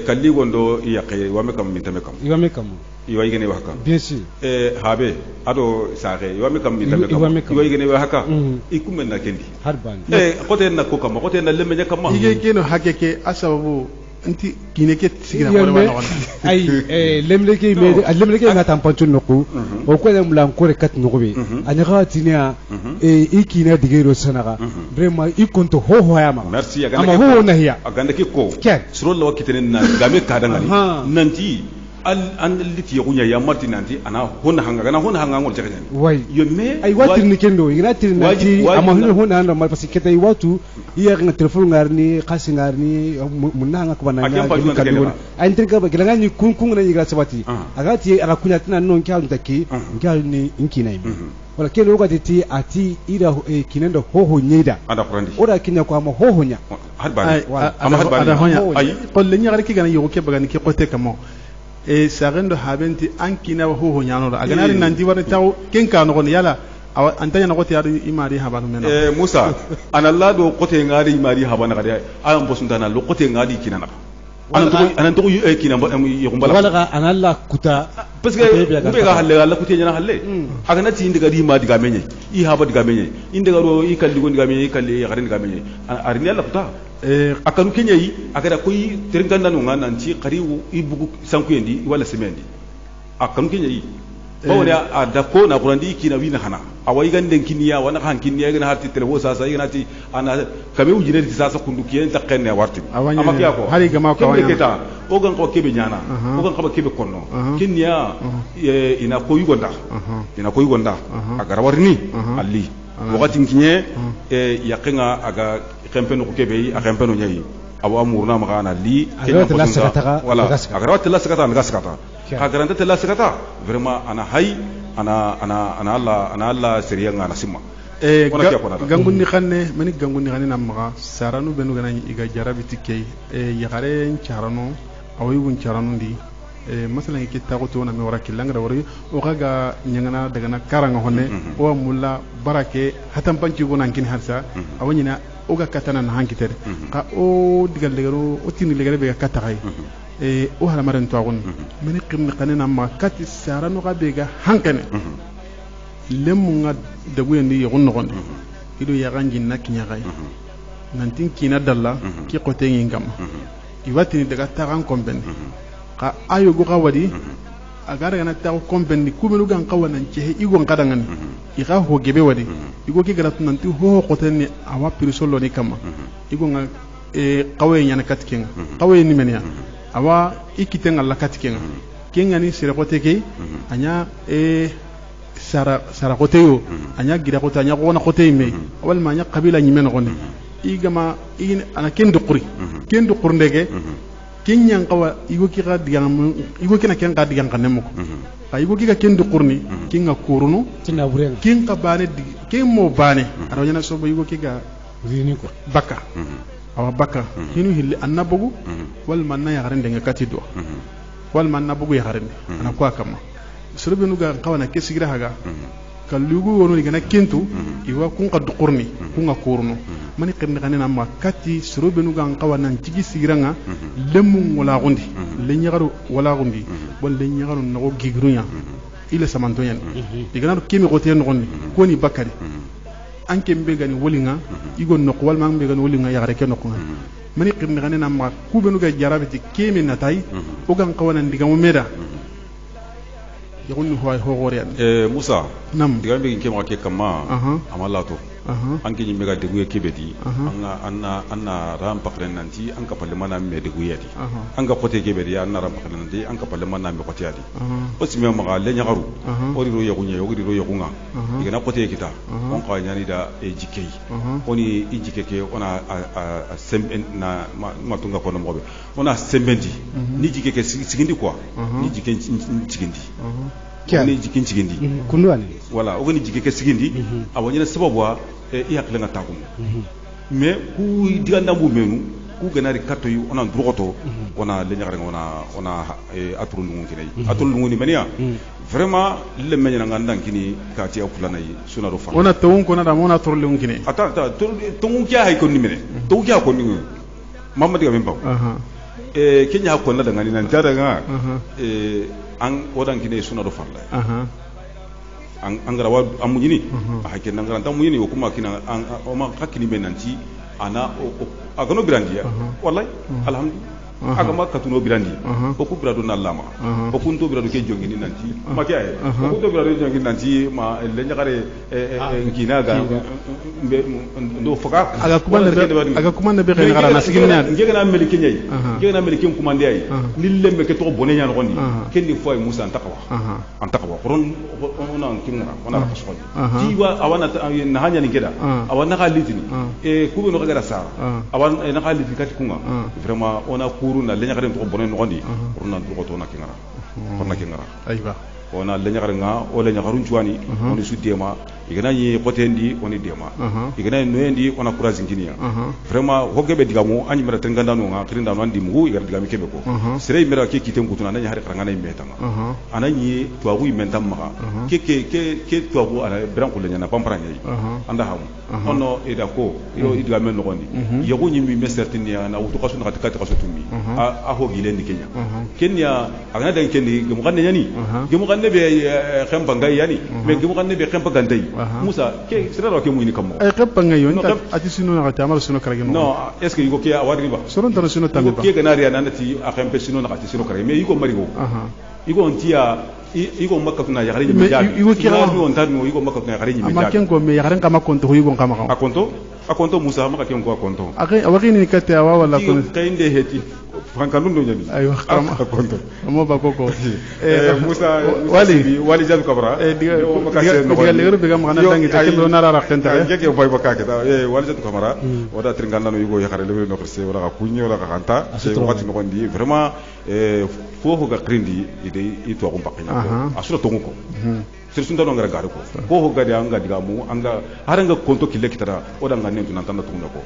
kalligo ndo yaqe wame kam min tame kam iwame kam iwa igene wa haka bien sûr habe ado saare iwame kam min tame kam iwa igene wa haka ikumen na kendi harban kote na ko kam kote na lemme kam ige keno hakeke asababu anti kine ke sigira ko wala ay lemleke nga tampantu noku o ko dem lan ko rekat nokobe anya khatinia ikina digero sanaga vraiment ikonto ho hoyama merci ama ho na hiya aganda ke ko suro lo kitenen na game kadangani nanti an liti yagunya ya martinanti ana hona hanga ngol jagani way yomme ay watir ni kendo ina tirnati ama hona anda mal parce que tay watu iya nga telephone ngarni khasi ngarni munna nga kubana nya kadon ay ntirka ba gilanga ni kun na yiga sabati agati ala kunya tina non kya ndaki ngal ni inkina imi wala kendo wakati ati ida kinendo hoho nyeda ada kurandi ora kinya kwa ama hoho nya ada honya ay qolle nyagari ki gana yogo ke bagani ki qote kamo sagendo habenti ankina ho nyano aganari nanti warne taw kenka no yala antanya no gote yari imari habanu mena Musa anallah do gote ngari imari habana gadi an bosundana lo gote ngadi kinana anan to kina yumbala wala anallah kuta parce que ube ga halle Allah kute nyana halle agana ti indiga di ma diga menye I haba diga menye indiga ro I kalli gon diga menye kalli garin diga menye arini Allah kuta akanu kenya yi agada koy ternganda no ngana nti qariwu ibugu sanku yendi wala semendi akanu kenya yi bawne ada ko na qurandi kina wina hana awai ganden kiniya wana han kiniya gana hatti telewo sasa gana ti ana kame ujine ti sasa kundu kiyen takenne warti ama kiya ko hari gama ko keta ogan ko kebe nyana ogan ko kebe konno kiniya ina ko yugonda agara warni alli wakati nkinye yakenga aga kempeno ko kebe a kempeno nyai awa murna magana li kenya wala agarawat la sakata ngaskata kagaranta la sakata vraiment ana hay ana Allah seriya ngana simma gangunni xanne mani gangunni xanne namma saranu benu gana iga jarabi tikkey yagare charano awi wun charano ndi masalan ke tago to na me wara kilanga wari o kaga nyangana daga na karanga honne o mulla barake hatan panci go nan kin harsa awanyina o ga katana na hankitere ka o digal degaro o tini legare be kata hay o hala maran to agun meni qimni qanena ma kati sarano ga be ga hankane lemunga dagu yendi yogon no gonde ido yaganji nakinya gay nantin kina dalla ki qote ngam iwatini daga tagan komben ka ayo go kawadi agara gana ta komben ni kumelu gan kawana nche igo ngadangan iga ho gebe wadi igo ki garatu nanti ho qoten ni awa pirisolo ni kama igo nga qawe nyana katkenga qawe ni menya awa ikitenga la katkenga kenga ni sire qote ke anya sara qote yo anya gira qote anya gona qote me wal ma nya qabila nyimen gonde igama in ana kendo qurdege kenyang kawa igo kira diang igo kina ken ka diang kanemo ko igo kika kendo qurni kinga kuruno tina burenga kinga bane ken mo bane aro nyana so igo kika rini ko baka awa baka hinu hilli annabugu wal manna ya garende ngakati do wal manna bugu ya garende ana kwa kama sorobe nuga kawana kesigira haga kallugu wono igana kentu iwa kun qad qurni kunga kurno mani qirni kanena ma kati sorobe nuga kawana tigi sigiranga lemu wala gundi lenyagaru wala gundi wal lenyagaru no gigrunya ila samantoyan igana kemi gote no gonni koni bakari anke mbegani wolinga igon no wal mang mbegani wolinga yagare ken no mani qirni kanena ma kubenu ga jarabeti kemi natai ogan kawana ndiga mo meda yakunu hoy hogorian Musa nam diga be ke ma ke kama amalato an ke nyimbe ga de guye kebeti anna ram pakren nanti an ka palle mana me de guye di an ga kote kebeti anna ram pakren nanti an ka palle mana me kote adi o simi ma ga le nyagaru o ri ro yagunye o ri ro yagunga diga na kote kita on ka nyani da e jikei oni i jikeke ona a semben na matunga kono mobe ona sembendi ni jikeke sigindi quoi ni jiken sigindi ni jikin cigindi kunduani wala o gani jike ke sigindi awonyina sababu wa i hakle nga takum me ku diganda bu menu ku ganari katto yu ona drogoto ona le nyagare ona atru lungu kini atru lungu ni menia vraiment le menya nganda kini ka ti akula nay suna ro fa ona tawun ko na da mona atru lungu kini ata tungu kya hay ko ni mene tungu kya ko ni mamadi ga memba kenya ko na daga ni nan jada ga an wadan kini suna ro fa an garawa amunyini hakke nan garanta munyini ko kuma kina o ma hakini benanti ana agano birandiya wallahi alhamdulillah aga ma katuno birandi o ku birado na lama o ku nto birado ke jongini nanti ma ke ay o ku to birado jongini nanti ma le nyakare ngina ga ndo foka aga kumande be khana na sigina ngena meli kenyai ngena meli kem kumande ay lille me ke to boné nyaan gonni kenni foy musa antaqwa qoron ona kimna ona rasoni jiwa awana na hanya ni geda awana khalitini ku be no ga sara awana na khalitini kati kunga vraiment ona na lenya garen to bonen ngondi urna do to na kingara korna kingara ayba ona lenya garen nga o lenya garun juani oni sudema igana yi qotendi oni dema igana noendi ona courage nginia vraiment hogebe digamu anyi mera tenganda no nga kirinda no andi mu igar digami kebe ko sere mera ke kiten kutuna nanya hari karanga na imetanga ananyi to agu imentam maka ke to agu ana bran kulenya na pampranya anda hamu ono ida ko iro idgame no gondi yago nyimi mesertini na uto kaso na katikati kaso tumi a hogi lendi kenya agana dan kendi gemu ganne yani gemu ganne be khamba ngai yani me gemu ganne be khamba gandai musa ke siraro ke muyini kammo ay khamba ngai yon ati sino na ta amar sino karage no est ce que yugo ke awari ba soron tan sino tambe ba ke ganari anati a khamba sino na ati sino karage me yugo marigo yugo ontia igo makka tuna ya garin mi jabi igo kira mi on tarmi igo makka tuna ya garin mi jabi amaken ko me ya garin kama konto igo kama akonto musa maka ken ko akonto akai awaki ni kate awa wala ko kainde heti frankanun do nyani ayo akonto mo ba koko musa wali jabi kabra diga le be gam kana dangi te kilo nara rakenta ke boy bakake ta wali jabi kabra wada tringanda no igo ya garin le no krese wala ka kunyo wala ka kanta se wati no gondi vraiment fofo ga krindi ide ito ko bakina asura tongu ko sirsun da ngara garu ko ho gadi anga diga mu anga haranga konto kille kitara oda ngane tunan tan tunga ko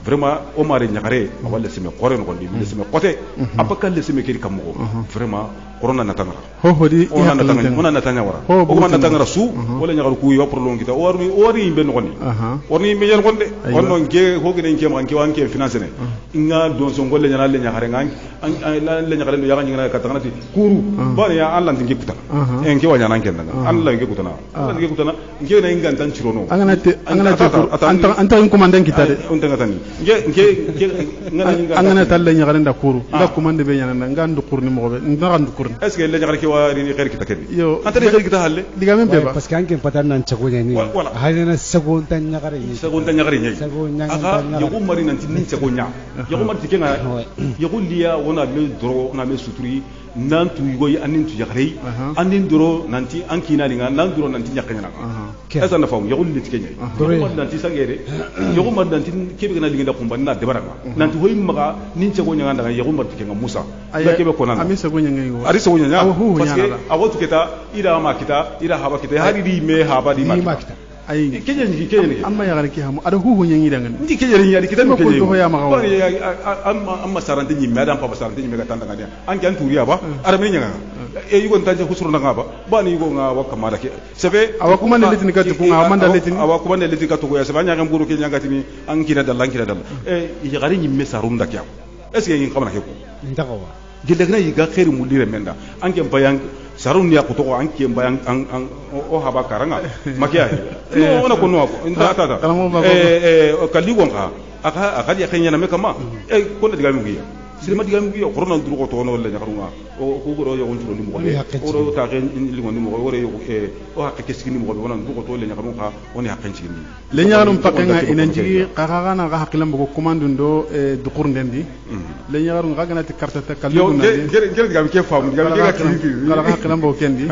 vraiment o mare nyakare wala sime qore no gondi le sime qote apaka le sime kiri kam ko vraiment corona na tangara ho di ona na tanga wara o ma na tangara su wala nyakaru ku yo prolong kita ori imbe no gondi orni me yen gonde onno nge ho gene nge man ke wanke finance ne inga don so golle nyana le nyakare ngan le nyakare no yaga nyina ka tanati kuru bari ya Allah tingi puta en ke wanya nan kenna Allah nge kutana Allah nge kutana nge na inga tan cirono angana te anta in commandant kitade on tanga tani nge ngana inga angana talle nyakare nda kuru nda commande be nyana ngandu kurni mo be ndandu kurni est ce que le nyakare ke wari ni khair kitakedi yo anta ni khair kitahalle diga men beba parce que anke patan nan chago ni hayna segon tan nyakare ni aga yago mari nan tin chago nya yago mari tikenga yago liya wona me dro na me suturi nan tu yoy anin tu yakare anin dro nanti ankina linga nan dro nanti nyakanya na esa na famu yago lit kenya yago mari nanti sangere yago mari nanti kebe na linga da kumba na debaranga nanti hoy maga nin chago nya nganda yago mari tikenga musa ya kebe ko nan ami chago nya ngai ari chago nya parce que awotu keta ida ma kita ida haba kita hari di me haba di ma kita ay kenyen amma ya garki hamu ada huhu nyangi dangan ndi kenyen ya kita no kenyen ko ya ma ko amma sarante ni medan pa sarante ni mega tanda ngania anke an turiya ba ara me nyanga e yugo tanje kusuru na ngaba ba ni yugo nga wa kamara ke sebe awa kuma ne litin ka tuku nga manda litin awa kuma ne litin ka tuku ya sebe nya ngam guru ke nyanga tini an kira dalla e gari ni me sarum da kya est ce que yin kamana ke ko ndakawa gilagna yiga khair mulire menda anke bayang sarun ya kuto ko anke bayang an o haba karanga makiya no ona ko no ko inda tata kalli wonka aka ya kenya na me kama ko na diga mi ngiya sirma diga mi ngiya corona duru ko to no le nyakarunga o ko go yo gontulo ni mo o ta ken li ngoni mo o re o hakka keskini mo wona duru ko to le nyakarunga oni hakkan cigini le nyarum pakenga inanji kaka na ga hakkilam ko commando dukur ndendi le nyarum ga ganati carte ta kallu na gel diga mi ke faamu diga mi ke kala hakkilam bo kendi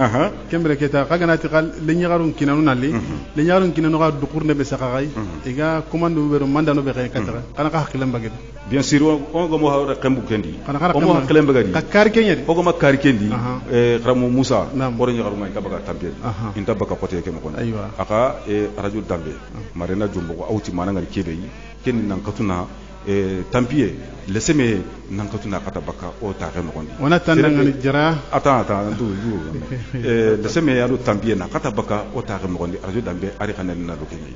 kembre keta ga ganati kal le nyarum kinanu nalli le nyarum kinanu ga dukur ne be sakay iga commando wero mandano be kata kana ga hakkilam baged bien sûr on go mo ha kembu kendi o mo hakkilam bagadi ka kar kenyedi o go ma kar kendi kramo Musa ko re nyarum ngai ka baga tambe inta baga pote ke mo kon aka rajul tambe marena jumbo ko awti mana ngari kebe yi ken nan katuna tampiye leseme nankatuna kata baka o taxe nogondi ona tandangani jara attends leseme ado tampiye na kata baka o taxe nogondi radio dambe ari xananina do kengi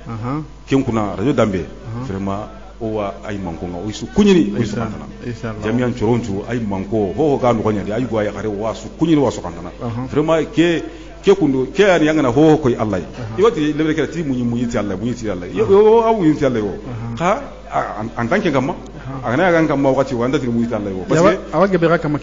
ken kuna radio dambe vraiment owa ay manko nga oisu kunyini oisu kantana jamian choronchu ay manko ho ga no gonya ay go ay xare wasu kunyini wasu kantana vraiment ke kundo ke ari yangana ho koy allah iwati lebre kala ti munyi ti allah yo awu ti allah yo ha en tant que gamma agana ganga ma wakati wanda ti munyi ti allah yo parce que awage be kama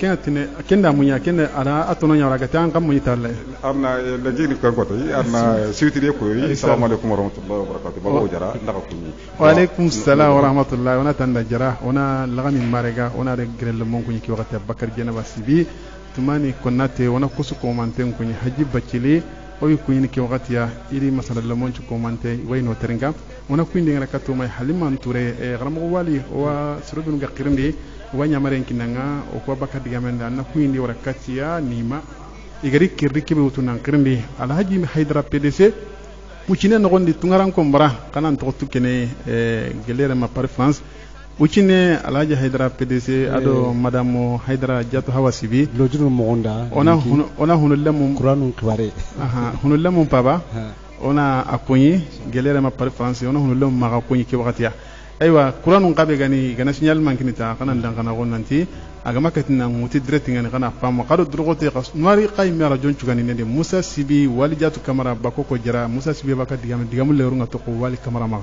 kenda munya kenda ala atono nyawra ga tan kam munyi ti allah arna la jini kan ko tay arna siwtire ko yi assalamu alaikum warahmatullahi wabarakatuh babo jara ndaka kunyi wa alaikum assalam warahmatullahi wana tanda jara wana lagami marega wana de grel mon kunyi ki wakati bakar jenaba sibi tumani konate wana kusu komanten kunyi haji bakili oyi kunyi ki wakati ya ili masala lamon ci komante wayno terenga wana kuindi ngara kato may haliman ture garamo wali wa surubinu gakirindi wanya maren kinanga o ko bakar digamenda na kuindi warakati ya nima igari kirri kibe utunan kirindi alhaji haidara pdc ucine nogondi tungaran kombara kanan to kene gelere ma par france ucine alhaji haidara pdc ado madame haidara jatu hawasibi lojuru mogonda ona hunulemu qur'anun kibare hunulemu paba ona akonyi gelere ma par france ona hunulemu ma akonyi ki wakatiya aywa qur'anun qabe gana signal mankinita kanan dan kana gonanti agama katina nguti direct ngani kana famo kado drogote khas nari qay mera jonchu gani nende musa sibi wali jatu kamera bakoko jara musa sibi baka digamul le runga to ko wali kamera ma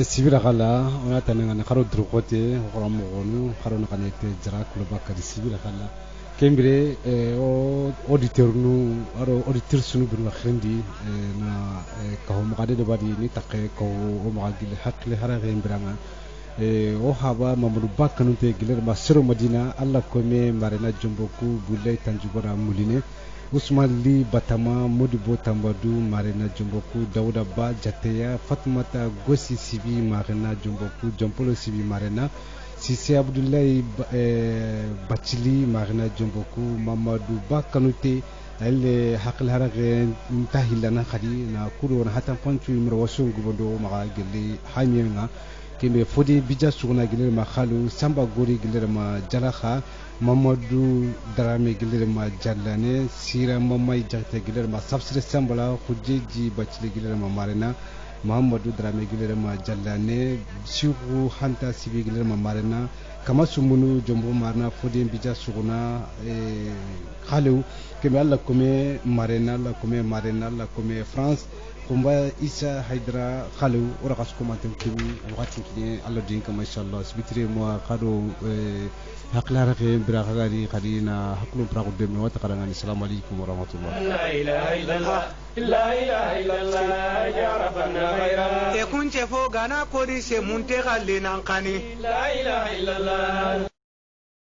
sibira kala ona tananga na kado drogote khoramo gonu kharo na kanete jara kulo baka sibira kala kembire o auditeur nu aro auditeur sunu bu khrendi na ka ho magade de badi ni takke ko o magile hakle harare mbiranga o haba mamadou bakkanute giler ma sero madina alla kome marena jomboku bulay tanjubara muline Ousmane Li Batama Modibo Tambadou marena jomboku Dawuda Ba Jateya Fatmata Gossi Sibi marena jomboku Jompolo Sibi marena Sisi Abdoulaye Bachili marena jomboku Mamadou Bakkanute elle hakil harage ntahilana khadi na kuro na hatan panchu imro wasu gubondo maga gele hamienga kembe fodi bija suguna giler ma khalu samba gori giler ma jalakha mamadou darame giler ma jallane sira mamay jakte giler ma sabsire sambala khujji bachile giler ma marena mamadou darame giler ma jallane siru hanta sibi giler ma marena kama sumunu jombo marna fodi bija suguna khalu kembe alla kome marena la kome france kumba isa haidra khalu ora kas komante kimi wakati kini alla dinka mashallah sibitire mo khado haklara ke bira khagari khadina haklu prago demme wa taqaranga assalamu alaykum wa rahmatullah la ilaha illallah la ilaha illallah ya rabbana ghayra e kunche fo gana kodi se munte galle nan kani la ilaha illallah